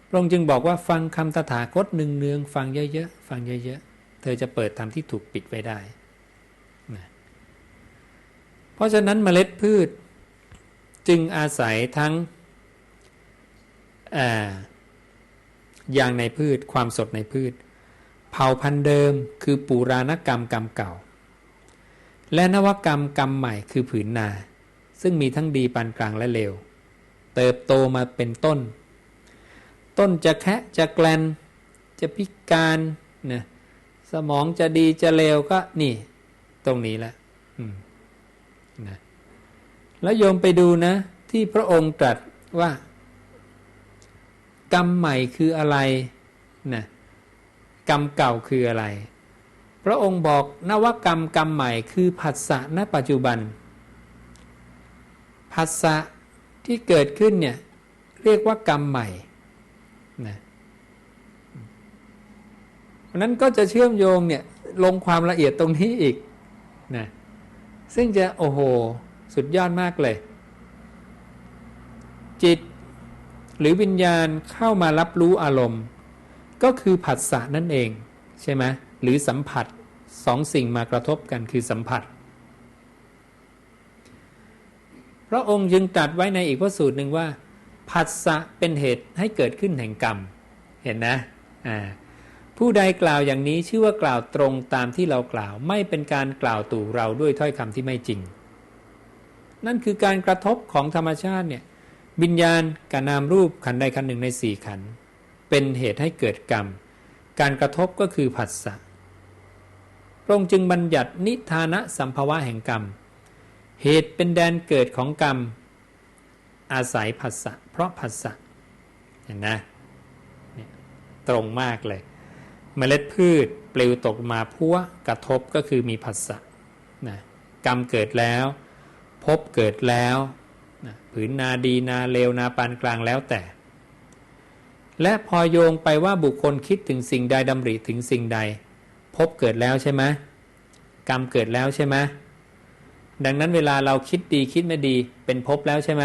พระองค์จึงบอกว่าฟังคำตถาคตเนืองๆฟังเยอะๆฟังเยอะๆเธอจะเปิดธรรมที่ถูกปิดไว้ได้นะเพราะฉะนั้นเมล็ดพืชจึงอาศัยทั้งอย่างในพืชความสดในพืชเผ่าพันธุ์เดิมคือปุราณกรรมกรรมเก่าและนวกรรมกรรมใหม่คือผืนนาซึ่งมีทั้งดีปานกลางและเลวเติบโตมาเป็นต้นจะแคะจะแกลนจะพิการนะสมองจะดีจะเลวก็นี่ตรงนี้แหละนะแล้วโยมไปดูนะที่พระองค์ตรัสว่ากรรมใหม่คืออะไรนะกรรมเก่าคืออะไร พระองค์บอกนวกรรมกรรมใหม่คือผัสสะณปัจจุบันผัสสะที่เกิดขึ้นเนี่ยเรียกว่ากรรมใหม่นะเพราะนั้นก็จะเชื่อมโยงเนี่ยลงความละเอียดตรงนี้อีกนะซึ่งจะโอ้โหสุดยอดมากเลยจิตหรือวิญญาณเข้ามารับรู้อารมณ์ก็คือผัสสะนั่นเองใช่ไหมหรือสัมผัสสองสิ่งมากระทบกันคือสัมผัสพระองค์จึงตรัสไว้ในอีกพระสูตรหนึ่งว่าผัสสะเป็นเหตุให้เกิดขึ้นแห่งกรรมเห็นนะผู้ใดกล่าวอย่างนี้ชื่อว่ากล่าวตรงตามที่เรากล่าวไม่เป็นการกล่าวตู่เราด้วยถ้อยคำที่ไม่จริงนั่นคือการกระทบของธรรมชาติเนี่ยวิญญาณกับนามรูปขันธ์ใดขันธ์หนึ่งในสี่ขันธ์เป็นเหตุให้เกิดกรรมการกระทบก็คือผัสสะพระองค์จึงบัญญัตินิทานะสัมภวะแห่งกรรมเหตุเป็นแดนเกิดของกรรมอาศัยผัสสะเพราะผัสสะเห็นนะตรงมากเลยเมล็ดพืชปลิวตกมาพัวกระทบก็คือมีผัสสะนะกรรมเกิดแล้วภพเกิดแล้วนะผืนนาดีนาเลวนาปานกลางแล้วแต่และพอโยงไปว่าบุคคลคิดถึงสิ่งใดดำริถึงสิ่งใดภพเกิดแล้วใช่ไหมกรรมเกิดแล้วใช่ไหมดังนั้นเวลาเราคิดดีคิดไม่ดีเป็นภพแล้วใช่ไหม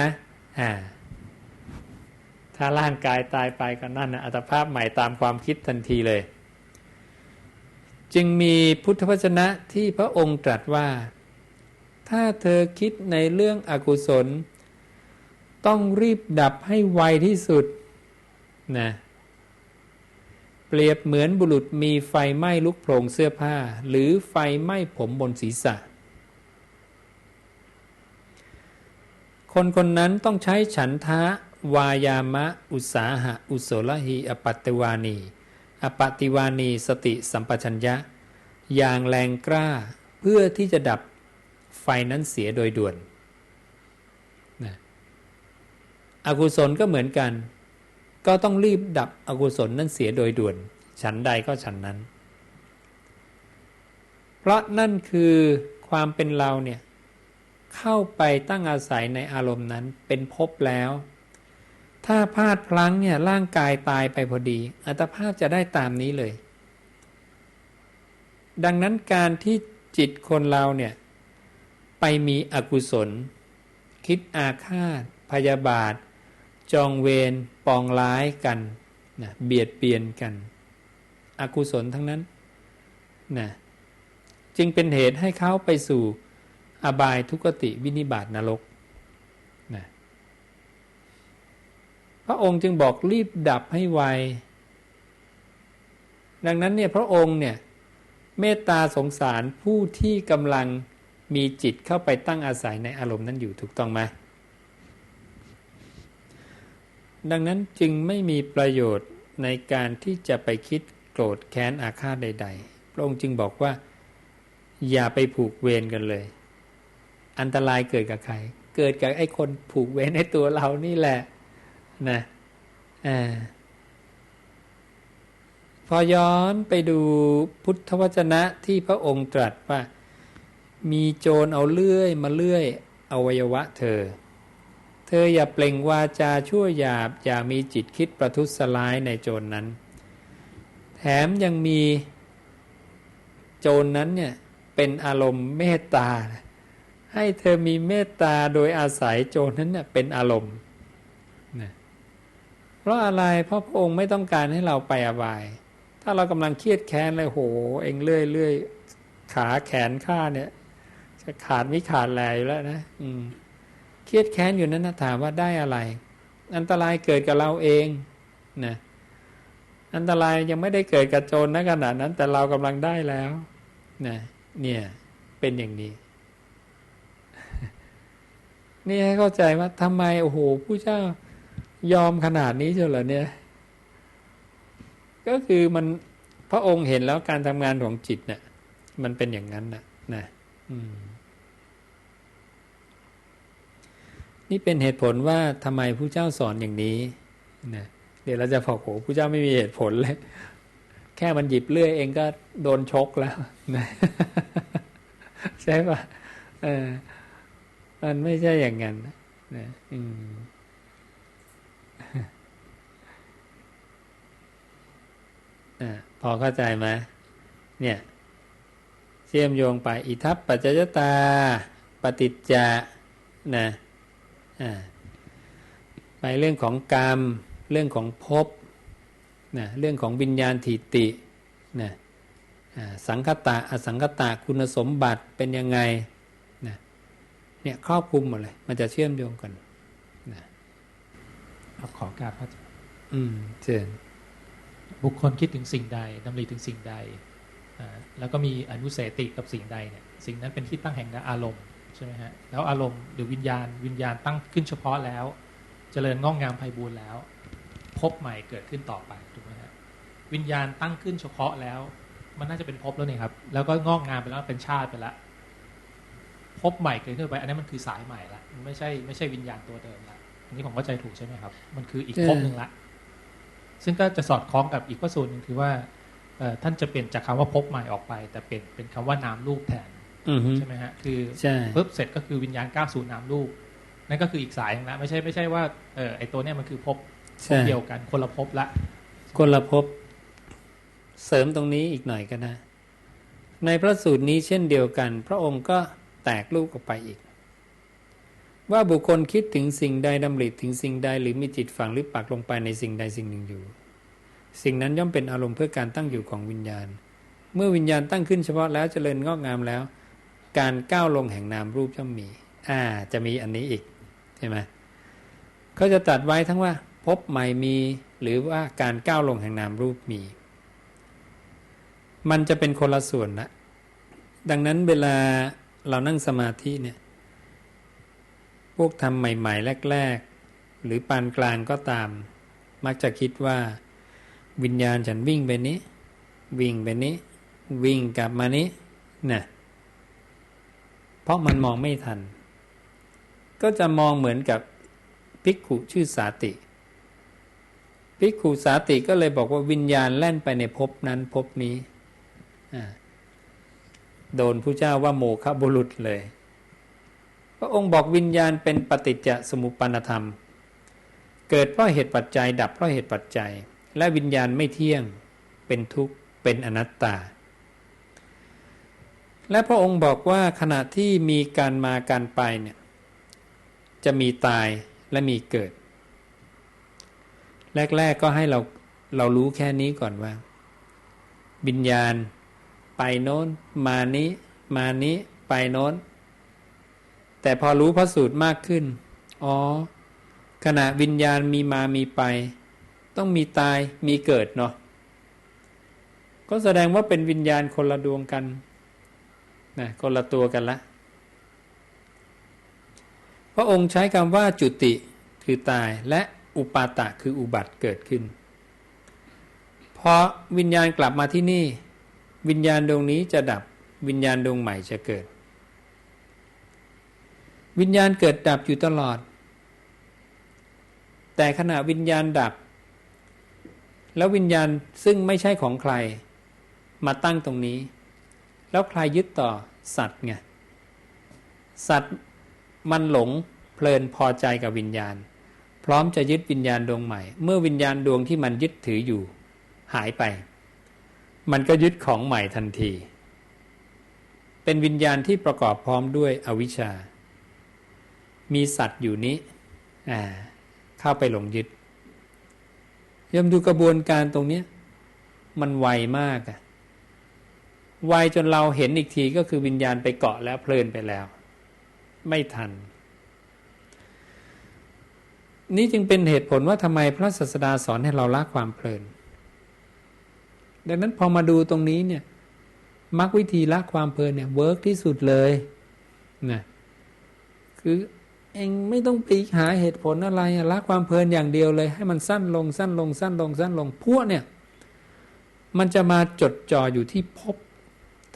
ถ้าร่างกายตายไปก็นั่นนะอัตภาพใหม่ตามความคิดทันทีเลยจึงมีพุทธวจนะที่พระองค์ตรัสว่าถ้าเธอคิดในเรื่องอกุศลต้องรีบดับให้ไวที่สุดนะเปรียบเหมือนบุรุษมีไฟไหม้ลุกโผล่เสื้อผ้าหรือไฟไหม้ผมบนศีรษะคนคนนั้นต้องใช้ฉันทะวายามะอุตสาหะอุโสลหิอปัตติวานีสติสัมปชัญญะอย่างแรงกล้าเพื่อที่จะดับไฟนั้นเสียโดยด่วนนะอกุศลก็เหมือนกันก็ต้องรีบดับอกุศลนั้นเสียโดยด่วนฉันใดก็ฉันนั้นเพราะนั่นคือความเป็นเราเนี่ยเข้าไปตั้งอาศัยในอารมณ์นั้นเป็นภพแล้วถ้าพลาดพลั้งเนี่ยร่างกายตายไปพอดีอัตภาพจะได้ตามนี้เลยดังนั้นการที่จิตคนเราเนี่ยไปมีอกุศลคิดอาฆาตพยาบาทจองเวรปองร้ายกันนะเบียดเบียนกันอกุศลทั้งนั้นนะจึงเป็นเหตุให้เขาไปสู่อบายทุกขติวินิบาตนรกนะพระองค์จึงบอกรีบดับให้ไวดังนั้นเนี่ยพระองค์เนี่ยเมตตาสงสารผู้ที่กำลังมีจิตเข้าไปตั้งอาศัยในอารมณ์นั้นอยู่ถูกต้องไหมดังนั้นจึงไม่มีประโยชน์ในการที่จะไปคิดโกรธแค้นอาฆาตใดๆพระองค์จึงบอกว่าอย่าไปผูกเวรกันเลยอันตรายเกิดกับใครเกิดกับไอ้คนผูกเวรในตัวเรานี่แหละนะพอย้อนไปดูพุทธวจนะที่พระองค์ตรัสว่ามีโจรเอาเลื่อยมาเลื่อยอวัยวะเธออย่าเปล่งวาจาชั่วหยาบอย่ามีจิตคิดประทุษร้ายในโจรนั้นแถมยังมีโจรนั้นเนี่ยเป็นอารมณ์เมตตาให้เธอมีเมตตาโดยอาศัยโจรนั้นเนี่ยเป็นอารมณ์นะเพราะอะไรเพราะพระองค์ไม่ต้องการให้เราไปอบายถ้าเรากำลังเครียดแค้นเลยโหเองเลื่อยขาแขนข้าเนี่ยจะขาดไม่ขาดแลอยู่แล้วนะเครียดแค้นอยู่นั้นนะถามว่าได้อะไรอันตรายเกิดกับเราเองนะอันตรายยังไม่ได้เกิดกับโจรนะขนาดนั้นแต่เรากำลังได้แล้วนะเนี่ยเป็นอย่างนี้นี่ให้เข้าใจว่าทำไมโอ้โหผู้เจ้ายอมขนาดนี้เชียวเหรอเนี่ยก็คือมันพระองค์เห็นแล้วการทำงานของจิตเนี่ยมันเป็นอย่างนั้นนะนี่เป็นเหตุผลว่าทำไมผู้เจ้าสอนอย่างนี้นะเดี๋ยวเราจะบอกโหผู้เจ้าไม่มีเหตุผลเลย แค่มันหยิบเลื่อยเองก็โดนชกแล้วนะใช่ป่ะมันไม่ใช่อย่างนั้นนะพอเข้าใจไหมเนี่ยเชื่อมโยงไปอิทัปปัจจยตาปฏิจจะนะไปเรื่องของกรรมเรื่องของภพนะเรื่องของวิญญาณทิฏฐินะสังคตะอสังคตะคุณสมบัติเป็นยังไงนะเนี่ยครอบคลุมหมดเลยมันจะเชื่อมโยงกันนะขอการพระอาจารย์เชิญบุคคลคิดถึงสิ่งใดดำริถึงสิ่งใดแล้วก็มีอนุเสติกับสิ่งใดเนี่ยสิ่งนั้นเป็นที่ตั้งแห่งอารมณ์ใช่ไหมฮะแล้วอารมณ์หรือวิญญาณตั้งขึ้นเฉพาะแล้วเจริญงอกงามไพบูลย์แล้วภพใหม่เกิดขึ้นต่อไปถูกไหมฮะวิญญาณตั้งขึ้นเฉพาะแล้วมันน่าจะเป็นภพแล้วนี่ครับแล้วก็งอกงามไปแล้วเป็นชาติไปแล้วภพใหม่เกิดขึ้นไปอันนี้มันคือสายใหม่ละมันไม่ใช่วิญญาณตัวเดิมละอันนี้ผมเข้าใจถูกใช่ไหมครับมันคืออีกภพหนึ่งละซึ่งก็จะสอดคล้องกับอีกข้อสูตรหนึ่งคือว่าท่านจะเปลี่ยนจากคำว่าภพใหม่ออกไปแต่เป็นคำว่านามรูปแทนใช่ไหมฮะคือปุ๊บเสร็จก็คือวิญญาณก้าวสู่นามรูปนั่นก็คืออีกสายนึงละไม่ใช่ว่าไอตัวเนี้ยมันคือภพเดียวกันคนละภพละคนละภพเสริมตรงนี้อีกหน่อยก็ได้ในพระสูตรนี้เช่นเดียวกันพระองค์ก็แตกรูปออกไปอีกว่าบุคคลคิดถึงสิ่งใดดำริถึงสิ่งใดหรือมีจิตฝังหรือปักลงไปในสิ่งใดสิ่งหนึ่งอยู่สิ่งนั้นย่อมเป็นอารมณ์เพื่อการตั้งอยู่ของวิญญาณเมื่อวิญญาณตั้งขึ้นเฉพาะแล้วเจริญงอกงามแล้วการก้าวลงแห่งนามรูปย่อมมีจะมีอันนี้อีกใช่ไหมเขาจะตัดไว้ทั้งว่าพบใหม่มีหรือว่าการก้าวลงแห่งนามรูปมีมันจะเป็นคนละส่วนละดังนั้นเวลาเรานั่งสมาธิเนี่ยพวกทำใหม่ๆแรกๆหรือปานกลางก็ตามมักจะคิดว่าวิญญาณฉันวิ่งไปนี้วิ่งไปนี้วิ่งกลับมานี้นะเพราะมันมองไม่ทันก็จะมองเหมือนกับภิกขุชื่อสาติภิกขุสาติก็เลยบอกว่าวิญญาณแล่นไปในภพนั้นภพนี้โดนพระเจ้าว่าโมฆะบุรุษเลยพระองค์บอกวิญญาณเป็นปฏิจจสมุปปนธรรมเกิดเพราะเหตุปัจจัยดับเพราะเหตุปัจจัยและวิญญาณไม่เที่ยงเป็นทุกข์เป็นอนัตตาและพระองค์บอกว่าขณะที่มีการมาการไปเนี่ยจะมีตายและมีเกิดแรกๆก็ให้เรารู้แค่นี้ก่อนว่าวิญญาณไปโน้นมานี้มานี้ไปโน้นแต่พอรู้พระสูตรมากขึ้นขณะวิญญาณมีมามีไปต้องมีตายมีเกิดเนาะก็แสดงว่าเป็นวิญญาณคนละดวงกันนะคนละตัวกันละพระองค์ใช้คำว่าจุติคือตายและอุปาตะคืออุบัติเกิดขึ้นพอวิญญาณกลับมาที่นี่วิญญาณดวงนี้จะดับวิญญาณดวงใหม่จะเกิดวิญญาณเกิดดับอยู่ตลอดแต่ขณะวิญญาณดับแล้ววิญญาณซึ่งไม่ใช่ของใครมาตั้งตรงนี้แล้วใครยึดต่อสัตว์ไงสัตว์มันหลงเพลินพอใจกับวิญญาณพร้อมจะยึดวิญญาณดวงใหม่เมื่อวิญญาณดวงที่มันยึดถืออยู่หายไปมันก็ยึดของใหม่ทันทีเป็นวิญญาณที่ประกอบพร้อมด้วยอวิชชามีสัตว์อยู่นี้เข้าไปหลงยึดย่อมดูกระบวนการตรงนี้มันไวมากไวจนเราเห็นอีกทีก็คือวิญญาณไปเกาะแล้วเพลินไปแล้วไม่ทันนี่จึงเป็นเหตุผลว่าทำไมพระศาสดาสอนให้เราละความเพลินดังนั้นพอมาดูตรงนี้เนี่ยมรรควิธีละความเพลินเนี่ยเวิร์กที่สุดเลยนะคือเองไม่ต้องไปหาเหตุผลอะไรละความเพลินอย่างเดียวเลยให้มันสั้นลงสั้นลงสั้นลงสั้นลงพวกเนี่ยมันจะมาจดจ่ออยู่ที่ภพ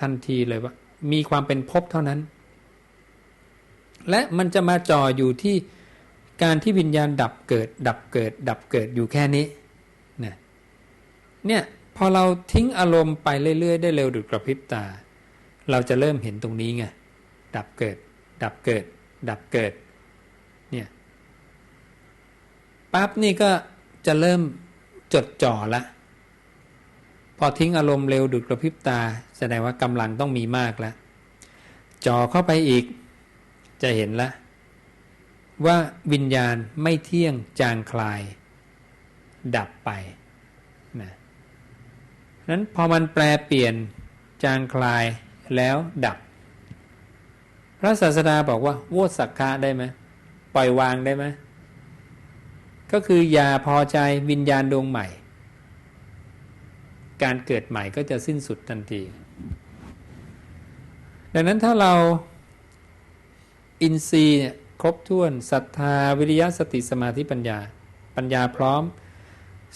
ทันทีเลยว่ามีความเป็นภพเท่านั้นและมันจะมาจ่ออยู่ที่การที่วิญญาณดับเกิดดับเกิดดับเกิดอยู่แค่นี้เนี่ย พอเราทิ้งอารมณ์ไปเรื่อยๆได้เร็วดุจกระพริบตาเราจะเริ่มเห็นตรงนี้ไงดับเกิดดับเกิดดับเกิดเนี่ยปั๊บนี่ก็จะเริ่มจดจ่อละพอทิ้งอารมณ์เร็วดุจกระพริบตาแสดงว่ากำลังต้องมีมากแล้วจ่อเข้าไปอีกจะเห็นละว่าวิญญาณไม่เที่ยงจางคลายดับไปนะนั้นพอมันแปลเปลี่ยนจางคลายแล้วดับพระศาสดาบอกว่าโวสักขะได้ไหมปล่อยวางได้ไหมก็คืออย่าพอใจวิญญาณดวงใหม่การเกิดใหม่ก็จะสิ้นสุดทันทีดังนั้นถ้าเราอินทรีย์เนี่ยครบถ้วนศรัทธาวิริยะสติสมาธิปัญญาพร้อม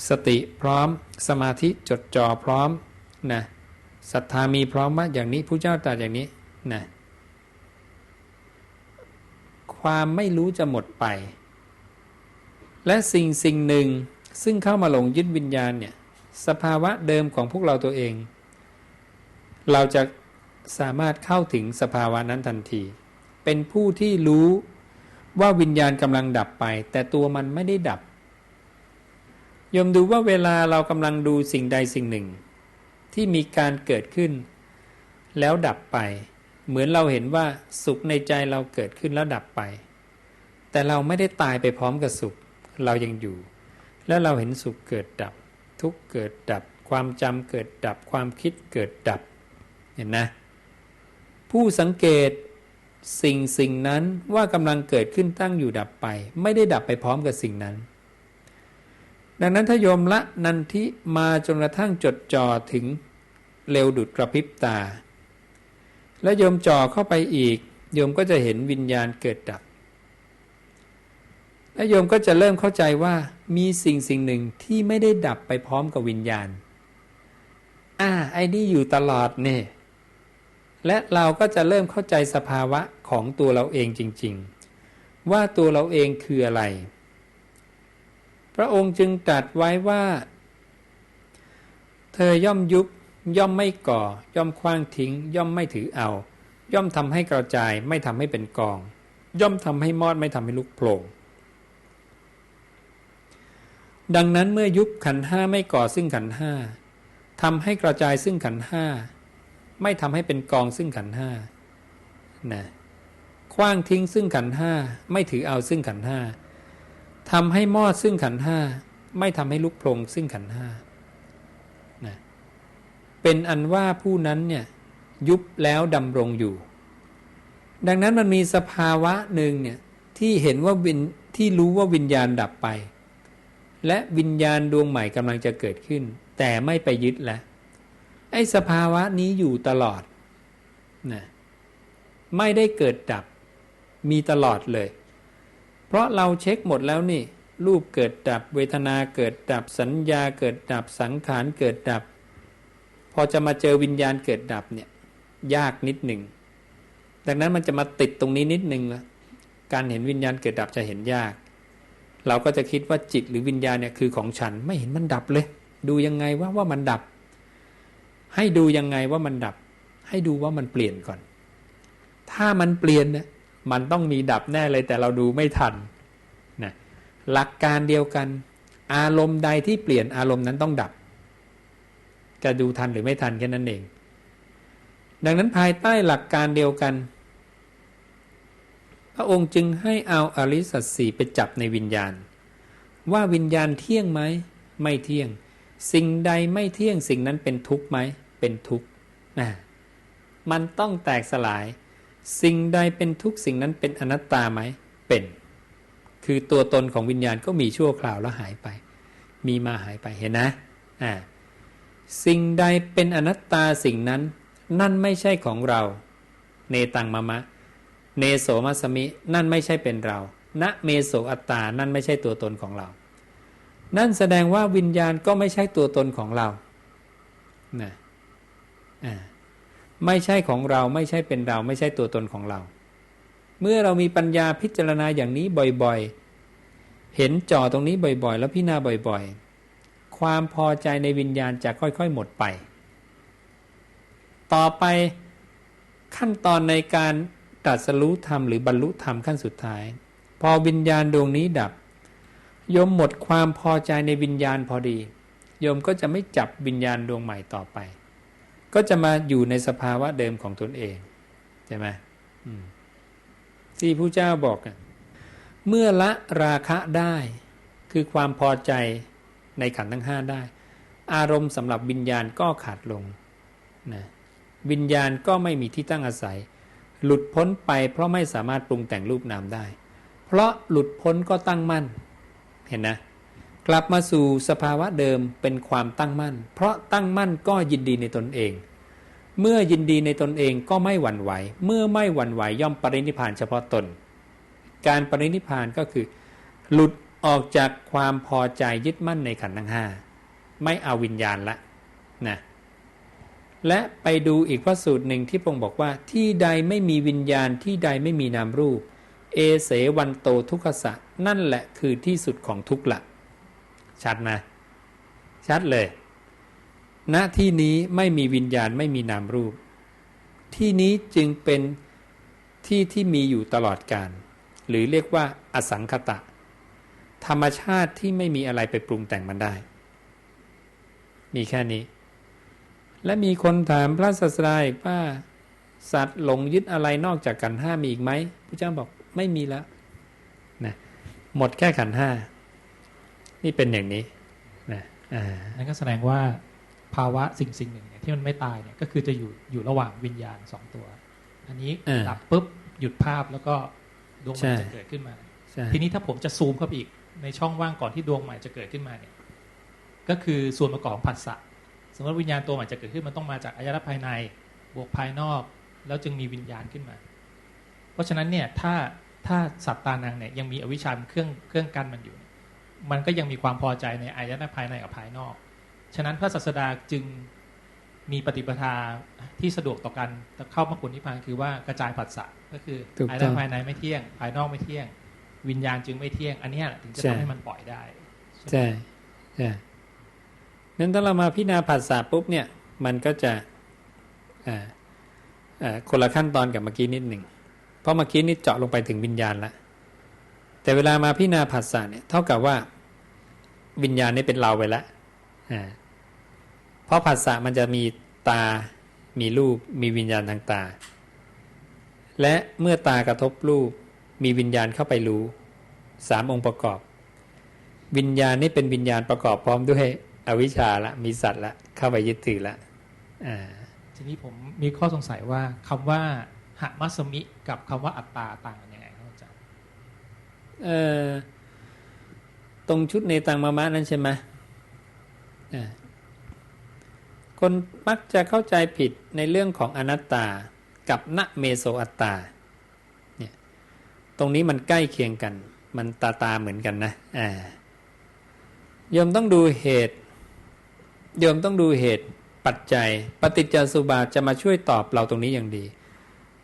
สติพร้อมสมาธิจดจ่อพร้อมนะศรัทธามีพร้อมว่าอย่างนี้ผู้เจ้าตรัสอย่างนี้นะความไม่รู้จะหมดไปและสิ่งหนึ่งซึ่งเข้ามาหลงยึดวิญญาณเนี่ยสภาวะเดิมของพวกเราตัวเองเราจะสามารถเข้าถึงสภาวะนั้นทันทีเป็นผู้ที่รู้ว่าวิญญาณกำลังดับไปแต่ตัวมันไม่ได้ดับโยมดูว่าเวลาเรากำลังดูสิ่งใดสิ่งหนึ่งที่มีการเกิดขึ้นแล้วดับไปเหมือนเราเห็นว่าสุขในใจเราเกิดขึ้นแล้วดับไปแต่เราไม่ได้ตายไปพร้อมกับสุขเรายังอยู่แล้วเราเห็นสุขเกิดดับทุกข์เกิดดับความจำเกิดดับความคิดเกิดดับเห็นนะผู้สังเกตสิ่งนั้นว่ากำลังเกิดขึ้นตั้งอยู่ดับไปไม่ได้ดับไปพร้อมกับสิ่งนั้นดังนั้นถ้าโยมละนันทิมาจนกระทั่งจดจ่อถึงเร็วดุจกระพริบตาแล้วโยมจ่อเข้าไปอีกโยมก็จะเห็นวิญญาณเกิดดับและโยมก็จะเริ่มเข้าใจว่ามีสิ่งหนึ่งที่ไม่ได้ดับไปพร้อมกับวิญญาณไอ้นี่อยู่ตลอดเนี่ยและเราก็จะเริ่มเข้าใจสภาวะของตัวเราเองจริงๆว่าตัวเราเองคืออะไรพระองค์จึงตรัสไว้ว่าเธอย่อมยุบย่อมไม่ก่อย่อมขว้างทิ้งย่อมไม่ถือเอาย่อมทำให้กระจายไม่ทำให้เป็นกองย่อมทำให้มอดไม่ทำให้ลุกโผล่ดังนั้นเมื่อยุบขันธ์ห้าไม่ก่อซึ่งขันธ์ห้าทำให้กระจายซึ่งขันธ์ห้าไม่ทำให้เป็นกองซึ่งขันธ์ห้านะขว้างทิ้งซึ่งขันธ์ห้าไม่ถือเอาซึ่งขันธ์ห้าทำให้มอดซึ่งขันธ์ห้าไม่ทำให้ลุกโผล่ซึ่งขันธ์ห้านะเป็นอันว่าผู้นั้นเนี่ยยุบแล้วดำรงอยู่ดังนั้นมันมีสภาวะหนึ่งเนี่ยที่เห็นว่าที่รู้ว่าวิญญาณดับไปและวิญญาณดวงใหม่กำลังจะเกิดขึ้นแต่ไม่ไปยึดแล้วไอ้สภาวะนี้อยู่ตลอดนะไม่ได้เกิดดับมีตลอดเลยเพราะเราเช็คหมดแล้วนี่รูปเกิดดับเวทนาเกิดดับสัญญาเกิดดับสังขารเกิดดับพอจะมาเจอวิญญาณเกิดดับเนี่ยยากนิดหนึ่งดังนั้นมันจะมาติดตรงนี้นิดหนึ่งละการเห็นวิญญาณเกิดดับจะเห็นยากเราก็จะคิดว่าจิตหรือวิญญาณเนี่ยคือของฉันไม่เห็นมันดับเลยดูยังไงว่ามันดับให้ดูยังไงว่ามันดับให้ดูว่ามันเปลี่ยนก่อนถ้ามันเปลี่ยนเนี่ยมันต้องมีดับแน่เลยแต่เราดูไม่ทันนะหลักการเดียวกันอารมณ์ใดที่เปลี่ยนอารมณ์นั้นต้องดับจะดูทันหรือไม่ทันแค่นั้นเองดังนั้นภายใต้หลักการเดียวกันพระองค์จึงให้เอาอริยสัจสี่ไปจับในวิญญาณว่าวิญญาณเที่ยงไหมไม่เที่ยงสิ่งใดไม่เที่ยงสิ่งนั้นเป็นทุกข์ไหมเป็นทุกข์มันต้องแตกสลายสิ่งใดเป็นทุกข์สิ่งนั้นเป็นอนัตตาไหมเป็นคือตัวตนของวิญญาณก็มีชั่วคราวแล้วหายไปมีมาหายไปเห็นนะสิ่งใดเป็นอนัตตาสิ่งนั้นนั่นไม่ใช่ของเราเนตังมะมะเนโสมัสมินั่นไม่ใช่เป็นเรานะเมโสอัตตานั่นไม่ใช่ตัวตนของเรานั่นแสดงว่าวิญญาณก็ไม่ใช่ตัวตนของเรานะไม่ใช่ของเราไม่ใช่เป็นเราไม่ใช่ตัวตนของเราเมื่อเรามีปัญญาพิจารณาอย่างนี้บ่อยๆเห็นจ่อตรงนี้บ่อยๆแล้วพิจารณาบ่อยๆ ความพอใจในวิญญาณจะค่อยๆหมดไปต่อไปขั้นตอนในการตรัสรู้ธรรมหรือบรรลุธรรมขั้นสุดท้ายพอวิญญาณดวงนี้ดับโยมหมดความพอใจในวิญญาณพอดีโยมก็จะไม่จับวิญญาณดวงใหม่ต่อไปก็จะมาอยู่ในสภาวะเดิมของตนเองใช่ไหมที่พระเจ้าบอกเมื่อละราคะได้คือความพอใจในขันธ์ทั้งห้าได้อารมณ์สำหรับวิญญาณก็ขาดลงนะวิญญาณก็ไม่มีที่ตั้งอาศัยหลุดพ้นไปเพราะไม่สามารถปรุงแต่งรูปนามได้เพราะหลุดพ้นก็ตั้งมั่นเห็นนะกลับมาสู่สภาวะเดิมเป็นความตั้งมั่นเพราะตั้งมั่นก็ยินดีในตนเองเมื่อยินดีในตนเองก็ไม่หวั่นไหวเมื่อไม่หวั่นไหวย่อมปรินิพพานเฉพาะตนการปรินิพพานก็คือหลุดออกจากความพอใจยึดมั่นในขันธ์ทั้งห้าไม่เอาวิญญาณละนะและไปดูอีกพระสูตรหนึ่งที่พระองค์บอกว่าที่ใดไม่มีวิญญาณที่ใดไม่มีนามรูปเอเสวันโตทุกขสะนั่นแหละคือที่สุดของทุกข์ละชัดนะชัดเลยณที่นี้ไม่มีวิญญาณไม่มีนามรูปที่นี้จึงเป็นที่ที่มีอยู่ตลอดกาลหรือเรียกว่าอสังคตะธรรมชาติที่ไม่มีอะไรไปปรุงแต่งมันได้มีแค่นี้และมีคนถามพระศาสดาอีกว่าสัตว์หลงยึดอะไรนอกจากขันธ์ห้ามีอีกไหมพระเจ้าบอกไม่มีแล้วนะหมดแค่ขันธ์ห้านี่เป็นอย่างนี้นะนั่นก็แสดงว่าภาวะสิ่งหนึ่งเนี่ยที่มันไม่ตายเนี่ยก็คือจะอยู่ระหว่างวิญญาณสองตัวอันนี้ดับปุ๊บหยุดภาพแล้วก็ดวงใหม่จะเกิดขึ้นมาทีนี้ถ้าผมจะซูมเข้าไปอีกในช่องว่างก่อนที่ดวงใหม่จะเกิดขึ้นมาเนี่ยก็คือส่วนประกอบของผัสสะสมมติวิญญาณตัวใหม่จะเกิดขึ้นมันต้องมาจากอายตนะภายในบวกภายนอกแล้วจึงมีวิญญาณขึ้นมาเพราะฉะนั้นเนี่ยถ้าสัตตานังเนี่ยยังมีอวิชชาเป็นเครื่องกั้นมันอยู่มันก็ยังมีความพอใจในอายตนะภายในกับภายนอกฉะนั้นพระศาสดาจึงมีปฏิปทาที่สะดวกต่อการเข้ามรรคผลนิพพานคือว่ากระจายผัสสะก็คืออายตนะภายในไม่เที่ยงภายนอกไม่เที่ยงวิญญาณจึงไม่เที่ยงอันนี้ถึงจะทำให้มันปล่อยได้ใช่ใช่นั้นถ้าเรามาพิจารณาผัสสะปุ๊บเนี่ยมันก็จะคนละขั้นตอนกับเมื่อกี้นิดหนึ่งเพราะเมื่อกี้นี่เจาะลงไปถึงวิญญาณแล้วแต่เวลามาพิจารณาผัสสะเนี่ยเท่ากับว่าวิญญาณนี่เป็นเราไปแล้วเพราะผัสสะมันจะมีตามีรูปมีวิญญาณทางตาและเมื่อตากระทบรูปมีวิญญาณเข้าไปรู้3องค์ประกอบวิญญาณนี่เป็นวิญญาณประกอบพร้อมด้วยอวิชชาละมีสัตว์ละเข้าไปยึดถือละทีนี้ผมมีข้อสงสัยว่าคำว่าหะมัสมิกับคำว่าอัตตาต่างกันยังไงครับอาจารย์ตรงชุดเนตังมามะนั้นใช่ไหมคนมักจะเข้าใจผิดในเรื่องของอนัตตากับณเมโสอัตตาเนี่ยตรงนี้มันใกล้เคียงกันมันตาเหมือนกันนะโยมต้องดูเหตุปัจจัยปฏิจจสุบาทจะมาช่วยตอบเราตรงนี้อย่างดี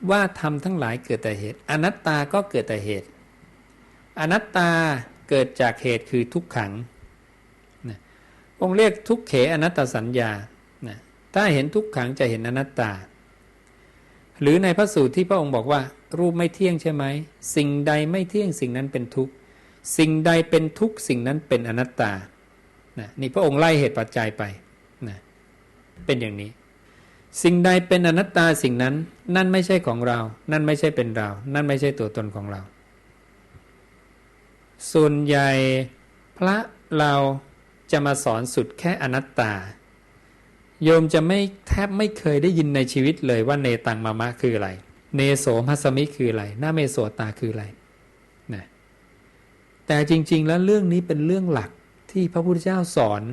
ว่าธรรมทั้งหลายเกิดแต่เหตุอนัตตาก็เกิดแต่เหตุอนัตตาเกิดจากเหตุคือทุกขังองค์เรียกทุกเขอนัตตสัญญาถ้าเห็นทุกขังจะเห็นอนัตตาหรือในพระสูตรที่พระองค์บอกว่ารูปไม่เที่ยงใช่ไหมสิ่งใดไม่เที่ยงสิ่งนั้นเป็นทุกข์สิ่งใดเป็นทุกข์สิ่งนั้นเป็นอนัตตานี่พระองค์ไล่เหตุปัจจัยไปเป็นอย่างนี้สิ่งใดเป็นอนัตตาสิ่งนั้นนั่นไม่ใช่ของเรานั่นไม่ใช่เป็นเรานั่นไม่ใช่ตัวตนของเราส่วนใหญ่พระเราจะมาสอนสุดแค่อนัตตาโยมจะแทบไม่เคยได้ยินในชีวิตเลยว่าเนตังมามะคืออะไรเนโสมัสมิคืออะไรนาเมโสตาคืออะไรนะแต่จริงๆแล้วเรื่องนี้เป็นเรื่องหลักที่พระพุทธเจ้าสอน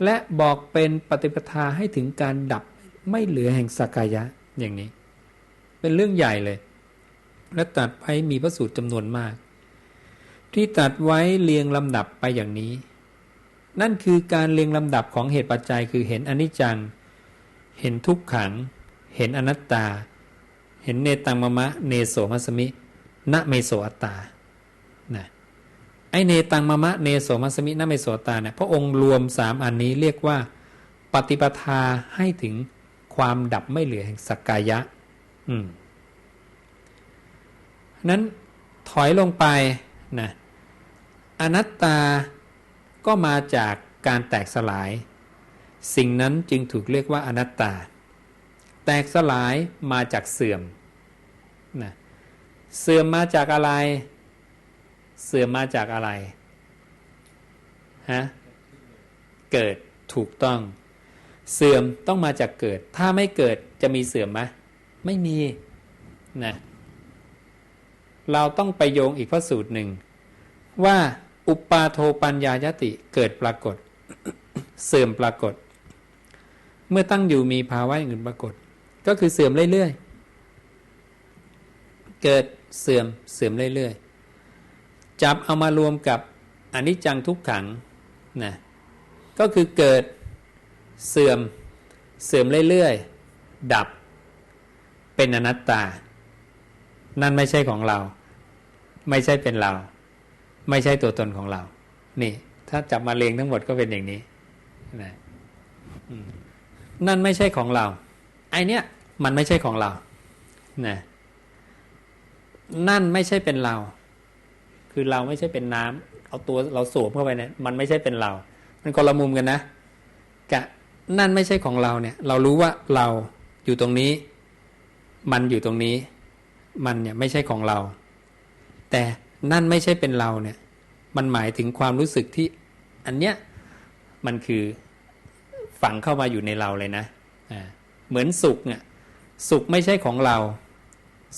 และบอกเป็นปฏิปทาให้ถึงการดับไม่เหลือแห่งสักกายะอย่างนี้เป็นเรื่องใหญ่เลยและตัดไว้มีพระสูตรจำนวนมากที่ตัดไว้เรียงลำดับไปอย่างนี้นั่นคือการเรียงลำดับของเหตุปัจจัยคือเห็นอนิจจังเห็นทุกขังเห็นอนัตตาเห็นเนตังมะมะเนโสมัสมิณเมโสอัตตานะ ไอเนตังมะมะเนโสมัสมินะเมโสตาเนี่ยพระองค์รวม3อันนี้เรียกว่าปฏิปทาให้ถึงความดับไม่เหลือแห่งสักกายะนั้นถอยลงไปนะอนัตตาก็มาจากการแตกสลายสิ่งนั้นจึงถูกเรียกว่าอนัตตาแตกสลายมาจากเสื่อมนะเสื่อมมาจากอะไรเสื่อมมาจากอะไรฮะเกิดถูกต้องเสื่อมต้องมาจากเกิดถ้าไม่เกิดจะมีเสื่อมไหมไม่มีนะเราต้องไปโยงอีกพระสูตรหนึ่งว่าอุปาโทปัญญายติเกิดปรากฏ เสื่อมปรากฏเมื่อตั้งอยู่มีภาวะอื่นปรากฏก็คือเสื่อมเรื่อยๆเกิดเสื่อมเสื่อมเรื่อยๆจับเอามารวมกับอนิจจังทุกขังนะก็คือเกิดเสื่อมเสื่อมเรื่อยๆดับเป็นอนัตตานั่นไม่ใช่ของเราไม่ใช่เป็นเราไม่ใช่ตัวตนของเรานี่ถ้าจับมาเลงทั้งหมดก็เป็นอย่างนี้นะนั่นไม่ใช่ของเราไอเนี้ยมันไม่ใช่ของเรานะนั่นไม่ใช่เป็นเราคือเราไม่ใช่เป็นน้ำเอาตัวเราสวมเข้าไปเนี่ยมันไม่ใช่เป็นเรามันคนละมุมกันนะกะนั่นไม่ใช่ของเราเนี่ยเรารู้ว่าเราอยู่ตรงนี้มันอยู่ตรงนี้มันเนี่ยไม่ใช่ของเราแต่นั่นไม่ใช่เป็นเราเนี่ยมันหมายถึงความรู้สึกที่อันเนี้ยมันคือฝังเข้ามาอยู่ในเราเลยนะเหมือนสุขเนี่ยสุขไม่ใช่ของเรา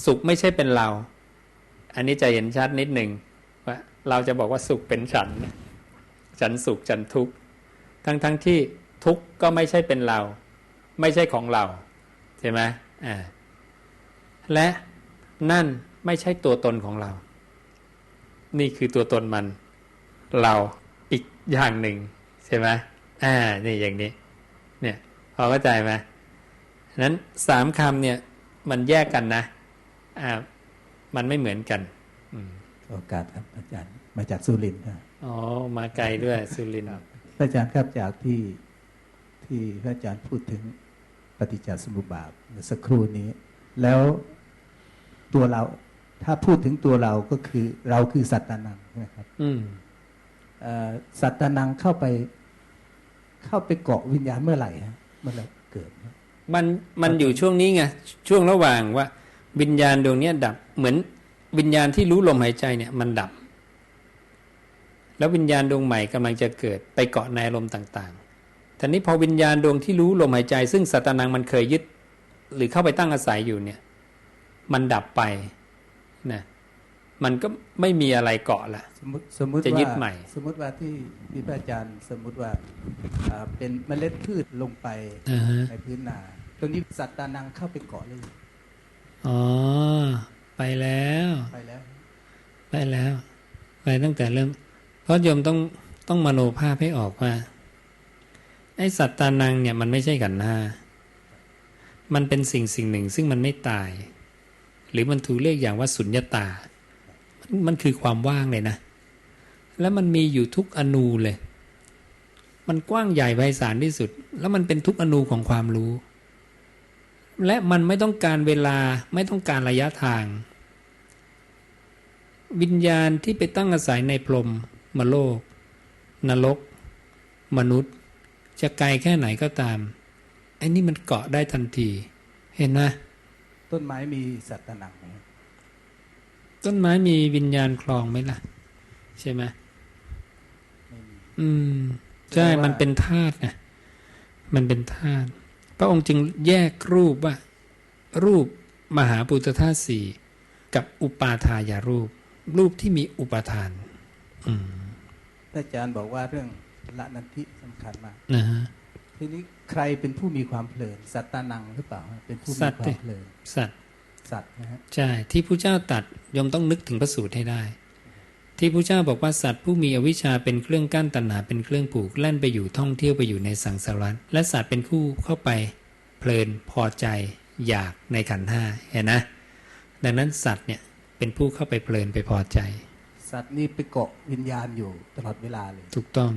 สุขไม่ใช่เป็นเราอันนี้จะเห็นชัดนิดหนึ่งว่าเราจะบอกว่าสุขเป็นฉันสุขฉันทุกข์ทั้งที่ทุกข์ก็ไม่ใช่เป็นเราไม่ใช่ของเราใช่ไหมและนั่นไม่ใช่ตัวตนของเรานี่คือตัวตนมันเราอีกอย่างหนึ่งใช่ไหมนี่อย่างนี้เนี่ยพอเข้าใจไหมนั้น3คำเนี่ยมันแยกกันนะมันไม่เหมือนกันโอกาสครับอาจารย์มาจากสุรินทร์ครับมาไกลด้วยสุรินทร์พระอาจารย์ครับจากที่พระอาจารย์พูดถึงปฏิจจสมุปบาทเมื่อสักครู่นี้แล้วตัวเราถ้าพูดถึงตัวเราก็คือเราคือสัตตานังนะครับสัตตานังเข้าไปเกาะวิญญาณเมื่อไหร่ฮะเมื่อไหร่เกิดมันอยู่ช่วงนี้ไงช่วงระหว่างว่าวิญญาณดวงนี้ดับเหมือนวิญญาณที่รู้ลมหายใจเนี่ยมันดับแล้ววิญญาณดวงใหม่กำลังจะเกิดไปเกาะในอารมณ์ต่างๆทีนี้พอวิญญาณดวงที่รู้ลมหายใจซึ่งสัตตานังมันเคยยึดหรือเข้าไปตั้งอาศัยอยู่เนี่ยมันดับไปนะมันก็ไม่มีอะไรเกาะละสมมติจะยึดใหม่สมมติว่าที่พระอาจารย์สมมติว่าเป็นเมล็ดพืชลงไปในพื้นนาตรงนี้สัตตานังเข้าไปเกาะเลยไปแล้วไปตั้งแต่เริ่มเพราะโยมต้องมโนภาพให้ออกว่าไอ้สัตตานังเนี่ยมันไม่ใช่ขันธ์ห้ามันเป็นสิ่งหนึ่งซึ่งมันไม่ตายหรือมันถูกเรียกอย่างว่าสุญญตามันคือความว่างเลยนะแล้วมันมีอยู่ทุกอนูเลยมันกว้างใหญ่ไพศาลที่สุดแล้วมันเป็นทุกอนูของความรู้และมันไม่ต้องการเวลาไม่ต้องการระยะทางวิญญาณที่ไปตั้งอาศัยในพรหมมโลกนรกมนุษย์จะไกลแค่ไหนก็ตามไอ้นี่มันเกาะได้ทันทีเห็นไหมต้นไม้มีสัตตานังไหมต้นไม้มีวิญญาณคลองไหมล่ะใช่ไหมใช่มันเป็นธาตุไงมันเป็นธาตุพระองค์จึงแยกรูปว่ารูปมหาปุตตธาตุสี่กับอุปาทายารูปที่มีอุปทานอาจารย์บอกว่าเรื่องละนันทิสำคัญมากทีนี้ใครเป็นผู้มีความเพลินสัตตานังหรือเปล่าเป็นผู้มีความเพลินสัตว์นะฮะใช่ที่พระเจ้าตรัสยมต้องนึกถึงพระสูตรให้ได้ที่พระเจ้าบอกว่าสัตว์ผู้มีอวิชชาเป็นเครื่องกั้นตัณหาเป็นเครื่องผูกแล่นไปอยู่ท่องเที่ยวไปอยู่ในสังสารวัฏและสัตว์เป็นผู้เข้าไปเพลินพอใจอยากในขันธ์ห้าเห็นนะดังนั้นสัตว์เนี่ยเป็นผู้เข้าไปเพลินไปพอใจส สัตว์นี่ไปเกาะวิญญาณอยู่ตลอดเวลาเลย ถูกต้อง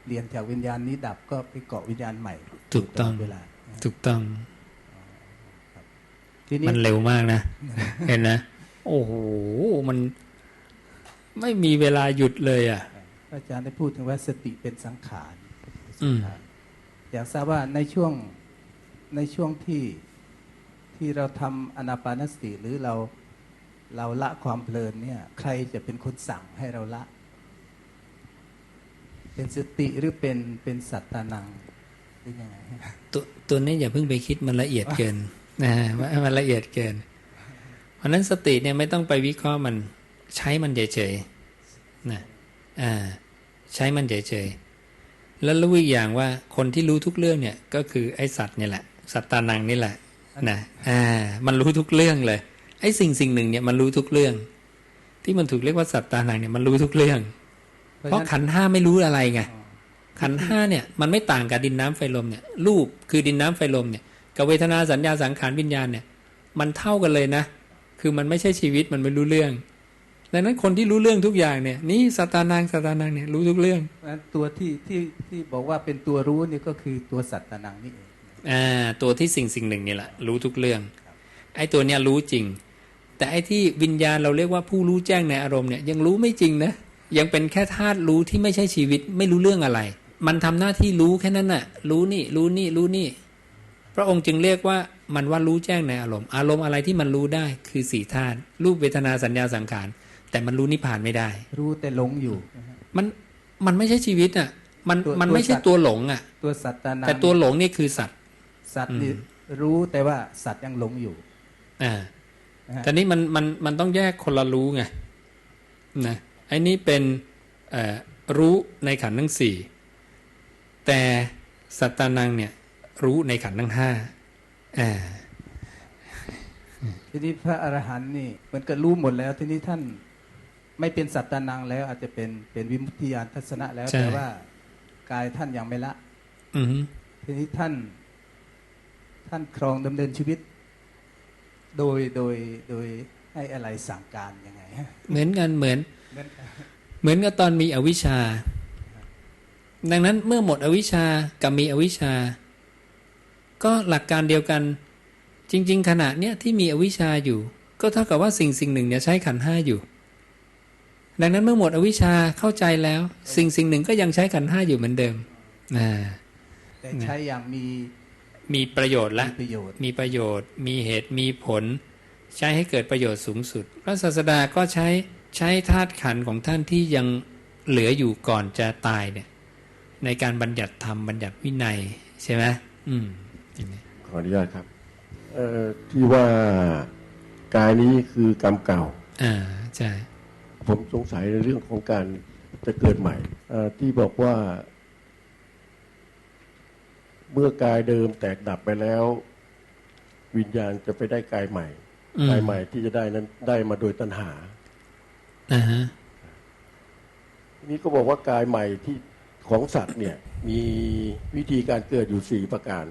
เรียนจากวิญญาณนี้ดับก็ไปเกาะวิญญาณใหม่ ถูกต้อง ตลดเวลา ถูกต้อง ทีนี้ มันเร็วมากนะ เห็นนะ โอ้โหมันไม่มีเวลาหยุดเลยอ่ะ อาจารย์ได้พูดถึงว่าสติเป็นสังขาร อืม อยากทราบว่าในช่วงที่เราทำอานาปานสติหรือเราละความเพลินเนี่ยใครจะเป็นคนสั่งให้เราละ เป็นสติหรือเป็นสัตตานังหรือยังไง ตัวนี้อย่าเพิ่งไปคิดมันละเอียดเกินนะมันละเอียดเกิน เพราะนั้นสติเนี่ยไม่ต้องไปวิเคราะห์มันใช้มันเฉยๆนะใช้มันเฉยๆแล้วรู้อีกอย่างว่าคนที่รู้ทุกเรื่องเนี่ยก็คือไอ้สัตว์เนี่ยแหละสัตตานังนี่แหละนะมันรู้ทุกเรื่องเลยไอ้สิ่งหนึ่งเนี่ยมันรู้ทุกเรื่องที่มันถูกเรียกว่าสัตตานังเนี่ยมันรู้ทุกเรื่องเพราะขันธ์ห้าไม่รู้อะไรไงขันธ์ห้าเนี่ยมันไม่ต่างกับดินน้ำไฟลมเนี่ยรูปคือดินน้ำไฟลมเนี่ยกับเวทนาสัญญาสังขารวิญญาณเนี่ยมันเท่ากันเลยนะคือมันไม่ใช่ชีวิตมันไม่รู้เรื่องดังนั้นคนที่รู้เรื่องทุกอย่างเนี่ยนี่สัตตานังเนี่ยรู้ทุกเรื่องตัวที่บอกว่าเป็นตัวรู้นี่ก็คือตัวสัตตานังนี่เองตัวที่สิ่งหนึ่งนี่แหละรู้ทุกเรื่องไอ้ตัวเนี้ยรู้จริงแต่ไอ้ที่วิญญาณเราเรียกว่าผู้รู้แจ้งในอารมณ์เนี่ยยังรู้ไม่จริงนะยังเป็นแค่ธาตุรู้ที่ไม่ใช่ชีวิตไม่รู้เรื่องอะไรมันทำหน้าที่รู้แค่นั้นน่ะรู้นี่พระองค์จึงเรียกว่ามันว่ารู้แจ้งในอารมณ์อะไรที่มันรู้ได้คือสี่ธาตุรูปเวทนาสัญญาสังขารแต่มันรู้นิพพานไม่ได้รู้แต่หลงอยู่มันไม่ใช่ชีวิตอ่ะมันไม่ใช่ตัวหลงอ่ะตัวสัตตานังแต่ตัวหลงนี่คือสัตว์นี่รู้แต่ว่าสัตว์ยังหลงอยู่แต่นี้มันต้องแยกคนละรู้ไงนะไอ้นี้เป็นรู้ในขันธ์ทั้งสี่แต่สัตตานังเนี่ยรู้ในขันธ์ทั้งห้าทีนี้พระอรหันต์นี่มันก็รู้หมดแล้วทีนี้ท่านไม่เป็นสัตตานังแล้วอาจจะเป็นวิมุตติญาณทัศนะแล้วแต่ว่ากายท่านยังไม่ละทีนี้ท่านครองดำเนินชีวิตโดยให้อะไรสั่งการยังไงเหมือนกันเหมือนกับตอนมีอวิชชาดังนั้นเมื่อหมดอวิชชากับมีอวิชชาก็หลักการเดียวกันจริงๆขณะเนี้ยที่มีอวิชชาอยู่ก็เท่ากับว่าสิ่งหนึ่งเนี่ยใช้ขันธ์ห้าอยู่ดังนั้นเมื่อหมดอวิชชาเข้าใจแล้วสิ่งหนึ่งก็ยังใช้ขันธ์ห้าอยู่เหมือนเดิมแต่ใช้อย่างมีประโยชน์ละมีประโยชน์มีเหตุมีผลใช้ให้เกิดประโยชน์สูงสุดพระศาสดาก็ใช้ธาตุขันธ์ของท่านที่ยังเหลืออยู่ก่อนจะตายเนี่ยในการบัญญัติธรรมบัญญัติวินัยใช่ไหมขออนุญาตครับที่ว่ากายนี้คือกรรมเก่าใช่ผมสงสัยในเรื่องของการจะเกิดใหม่ที่บอกว่าเมื่อกายเดิมแตกดับไปแล้ววิญญาณจะไปได้กายใหม่กายใหม่ที่จะได้นั้นได้มาโดยตัณหาทีนี้ก็บอกว่ากายใหม่ที่ของสัตว์เนี่ยมีวิธีการเกิดอยู่4ประการ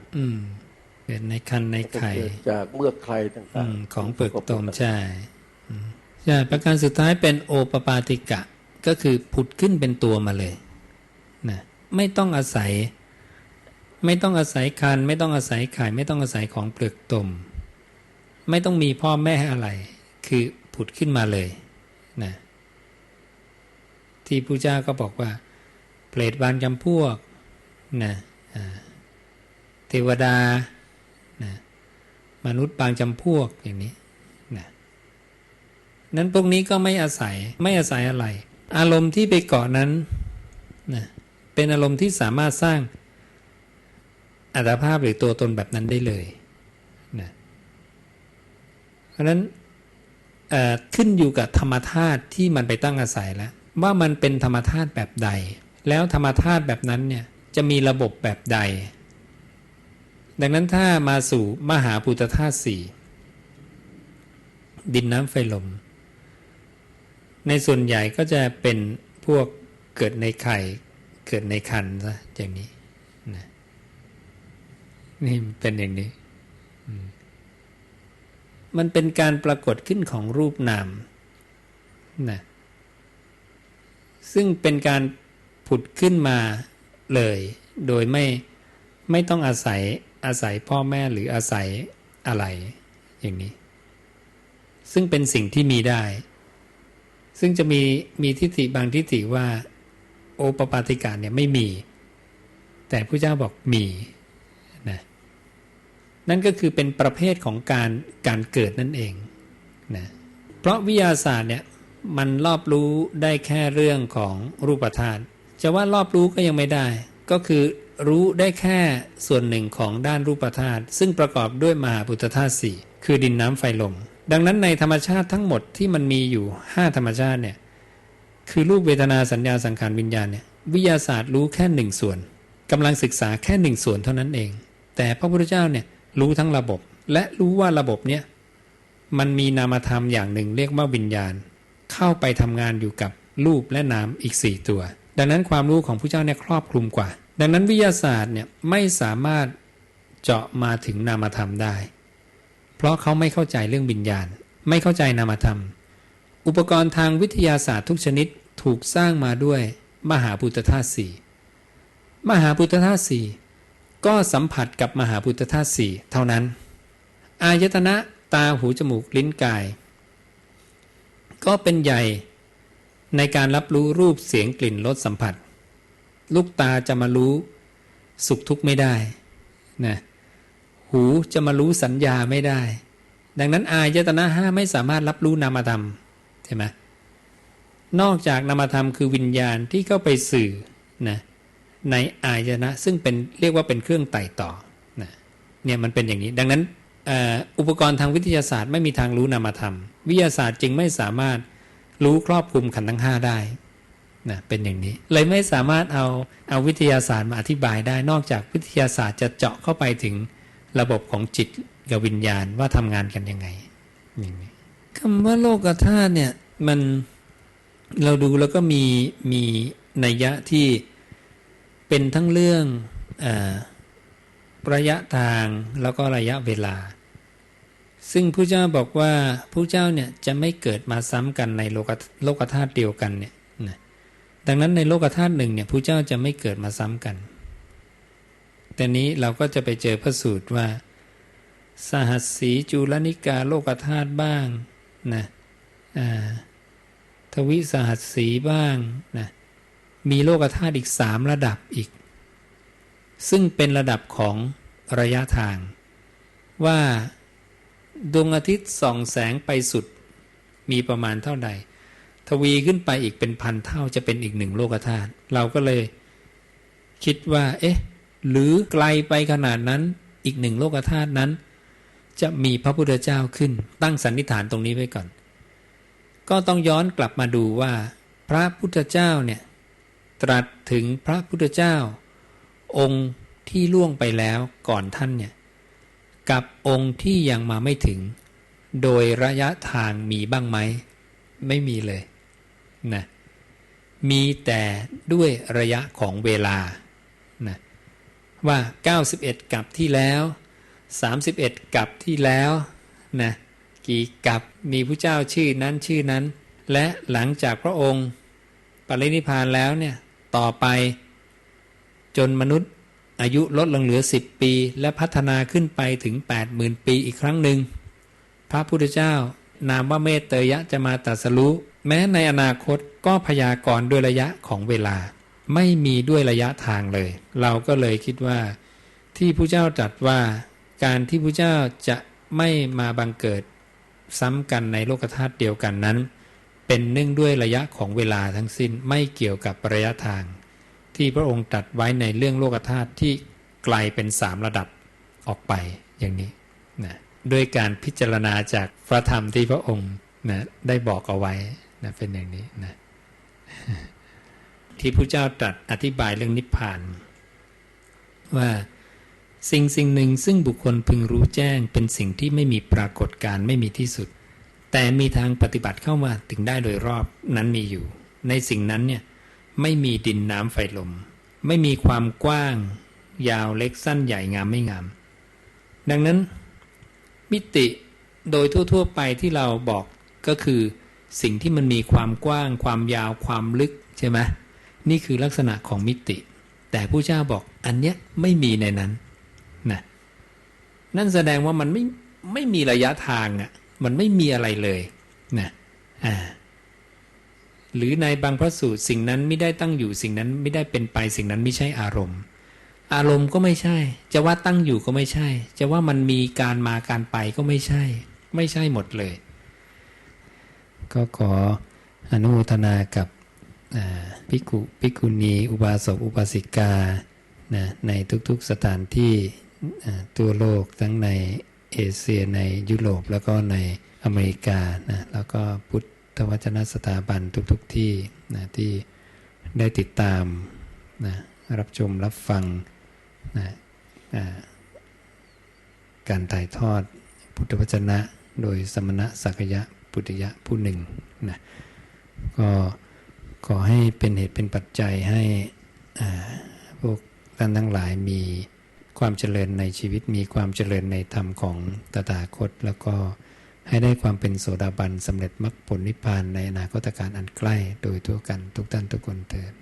เกิดในคันในไข่จากเมือกไข่ต่างๆของเปลือกตมใช่ประการสุดท้ายเป็นโอปปาติกะก็คือผุดขึ้นเป็นตัวมาเลยนะไม่ต้องอาศัยคันไม่ต้องอาศัยไข่ไม่ต้องอาศัยของเปลือกตมไม่ต้องมีพ่อแม่อะไรคือผุดขึ้นมาเลยนะที่พระเจ้าก็บอกว่าเปรตบางจำพวกนะเทวดานะมนุษย์บางจำพวกอย่างนี้นะนั้นพวกนี้ก็ไม่อาศัยอะไรอารมณ์ที่ไปเกาะนั้นนะเป็นอารมณ์ที่สามารถสร้างอัตภาพหรือตัวตนแบบนั้นได้เลยนะเพราะฉะนั้นขึ้นอยู่กับธรรมธาตุที่มันไปตั้งอาศัยแล้วว่ามันเป็นธรรมธาตุแบบใดแล้วธรรมธาตุแบบนั้นเนี่ยจะมีระบบแบบใดดังนั้นถ้ามาสู่มหาภูตธาตุสี่ดินน้ำไฟลมในส่วนใหญ่ก็จะเป็นพวกเกิดในไข่เกิดในครรภ์ซะอย่างนี้นะนี่เป็นอย่างนี้มันเป็นการปรากฏขึ้นของรูปนามนะ ซึ่งเป็นการผุดขึ้นมาเลยโดยไม่ต้องอาศัยพ่อแม่หรืออาศัยอะไรอย่างนี้ซึ่งเป็นสิ่งที่มีได้ซึ่งจะมีทิฏฐิบางทิฏฐิว่าโอปปาติกะเนี่ยไม่มีแต่พระเจ้าบอกมีนะนั่นก็คือเป็นประเภทของการเกิดนั่นเองนะเพราะวิทยาศาสตร์เนี่ยมันรอบรู้ได้แค่เรื่องของรูปธาตุจะว่ารอบรู้ก็ยังไม่ได้ก็คือรู้ได้แค่ส่วนหนึ่งของด้านรูปธาตุซึ่งประกอบด้วยมหาภูตธาตุสี่คือดินน้ำไฟลมดังนั้นในธรรมชาติทั้งหมดที่มันมีอยู่5ธรรมชาติเนี่ยคือรูปเวทนาสัญญาสังขารวิญญาณเนี่ยวิทยาศาสตร์รู้แค่1ส่วนกำลังศึกษาแค่1ส่วนเท่านั้นเองแต่พระพุทธเจ้าเนี่ยรู้ทั้งระบบและรู้ว่าระบบเนี่ยมันมีนามธรรมอย่างหนึ่งเรียกว่าวิญญาณเข้าไปทำงานอยู่กับรูปและนามอีก4ตัวดังนั้นความรู้ของพระเจ้าเนี่ยครอบคลุมกว่าดังนั้นวิทยาศาสตร์เนี่ยไม่สามารถเจาะมาถึงนามธรรมได้เพราะเขาไม่เข้าใจเรื่องวิญญาณไม่เข้าใจนามธรรมอุปกรณ์ทางวิทยาศาสตร์ทุกชนิดถูกสร้างมาด้วยมหาภูตธาตุสี่มหาภูตธาตุสี่ก็สัมผัสกับมหาภูตธาตุสี่เท่านั้นอายตนะตาหูจมูกลิ้นกายก็เป็นใหญ่ในการรับรู้รูปเสียงกลิ่นรสสัมผัสลูกตาจะมารู้สุขทุกข์ไม่ได้นะหูจะมารู้สัญญาไม่ได้ดังนั้นอายตนะ5ไม่สามารถรับรู้นามธรรมใช่ไหมนอกจากนามธรรมคือวิญญาณที่เข้าไปสื่อนะในอายตนะซึ่งเป็นเรียกว่าเป็นเครื่องไต่ต่อนะเนี่ยมันเป็นอย่างนี้ดังนั้นอุปกรณ์ทางวิทยาศาสตร์ไม่มีทางรู้นามธรรมวิทยาศาสตร์จึงไม่สามารถรู้ครอบคลุมขันธ์ทั้ง5ได้นะเป็นอย่างนี้เลยไม่สามารถเอาวิทยาศาสตร์มาอธิบายได้นอกจากวิทยาศาสตร์จะเจาะเข้าไปถึงระบบของจิตกับวิญญาณว่าทำงานกันยังไงอย่างนี้คำว่าโลกธาตุเนี่ยมันเราดูแล้วก็มีนัยยะที่เป็นทั้งเรื่องระยะทางแล้วก็ระยะเวลาซึ่งพระเจ้าบอกว่าพระเจ้าเนี่ยจะไม่เกิดมาซ้ำกันในโลกธาตุเดียวกันเนี่ยนะดังนั้นในโลกธาตุหนึ่งเนี่ยพระเจ้าจะไม่เกิดมาซ้ำกันแต่นี้เราก็จะไปเจอพระสูตรว่าสหัสสีจุลนิกาโลกธาตุบ้างนะทวิสหัสสีบ้างนะมีโลกธาตุอีก3ระดับอีกซึ่งเป็นระดับของระยะทางว่าดวงอาทิตย์ส่องแสงไปสุดมีประมาณเท่าใดทวีขึ้นไปอีกเป็นพันเท่าจะเป็นอีก1โลกธาตุเราก็เลยคิดว่าหรือไกลไปขนาดนั้นอีก1โลกธาตุนั้นจะมีพระพุทธเจ้าขึ้นตั้งสันนิษฐานตรงนี้ไว้ก่อนก็ต้องย้อนกลับมาดูว่าพระพุทธเจ้าเนี่ยตรัสถึงพระพุทธเจ้าองค์ที่ล่วงไปแล้วก่อนท่านเนี่ยกับองค์ที่ยังมาไม่ถึงโดยระยะทางมีบ้างไหมไม่มีเลยนะมีแต่ด้วยระยะของเวลานะว่า91กับที่แล้ว31กับที่แล้วนะกี่กับมีพระเจ้าชื่อนั้นชื่อนั้นและหลังจากพระองค์ปรินิพพานแล้วเนี่ยต่อไปจนมนุษย์อายุลดลงเหลือ10ปีและพัฒนาขึ้นไปถึง 80,000 ปีอีกครั้งหนึ่งพระพุทธเจ้านามว่าเมตเตยะจะมาตรัสรู้แม้ในอนาคตก็พยากรณ์ด้วยระยะของเวลาไม่มีด้วยระยะทางเลยเราก็เลยคิดว่าที่พระเจ้าตรัสว่าการที่พระเจ้าจะไม่มาบังเกิดซ้ำกันในโลกธาตุเดียวกันนั้นเป็นเนื่องด้วยระยะของเวลาทั้งสิ้นไม่เกี่ยวกับระยะทางที่พระองค์ตรัสไว้ในเรื่องโลกธาตุที่ไกลเป็น3ระดับออกไปอย่างนี้นะด้วยการพิจารณาจากพระธรรมที่พระองค์นะได้บอกเอาไว้นะเป็นอย่างนี้นะ ที่พระเจ้าตรัสอธิบายเรื่องนิพพานว่าสิ่งหนึ่งซึ่งบุคคลพึงรู้แจ้งเป็นสิ่งที่ไม่มีปรากฏการณ์ไม่มีที่สุดแต่มีทางปฏิบัติเข้ามาถึงได้โดยรอบนั้นมีอยู่ในสิ่งนั้นเนี่ยไม่มีดินน้ำไฟลมไม่มีความกว้างยาวเล็กสั้นใหญ่งามไม่งามดังนั้นมิติโดยทั่วๆไปที่เราบอกก็คือสิ่งที่มันมีความกว้างความยาวความลึก ใช่ไหมนี่คือลักษณะของมิติแต่ผู้เจ้าบอกอันเนี้ยไม่มีในนั้นนะนั่นแสดงว่ามันไม่มีระยะทางอ่ะมันไม่มีอะไรเลยนะหรือในบางพระสูตรสิ่งนั้นไม่ได้ตั้งอยู่สิ่งนั้นไม่ได้เป็นไปสิ่งนั้นไม่ใช่อารมณ์อารมณ์ก็ไม่ใช่จะว่าตั้งอยู่ก็ไม่ใช่จะว่ามันมีการมาการไปก็ไม่ใช่หมดเลยก็ขออนุโมทนากับภิกขุภิกขุณีอุบาสกอุบาสิกาในทุกๆสถานที่ทั่วโลกทั้งในเอเชียในยุโรปแล้วก็ในอเมริกาแล้วก็พุทธวจนสถาบันทุกที่ที่ได้ติดตามรับชมรับฟังการถ่ายทอดพุทธวจนะโดยสมณะสักยะปุถุยะผู้หนึ่งก็ขอให้เป็นเหตุเป็นปัจจัยให้พวกท่านทั้งหลายมีความเจริญในชีวิตมีความเจริญในธรรมของตถาคตแล้วก็ให้ได้ความเป็นโสดาบันสำเร็จมรรคผลนิพพานในอนาคตการอันใกล้โดยทั่วกันทุกท่านทุกคนเถิด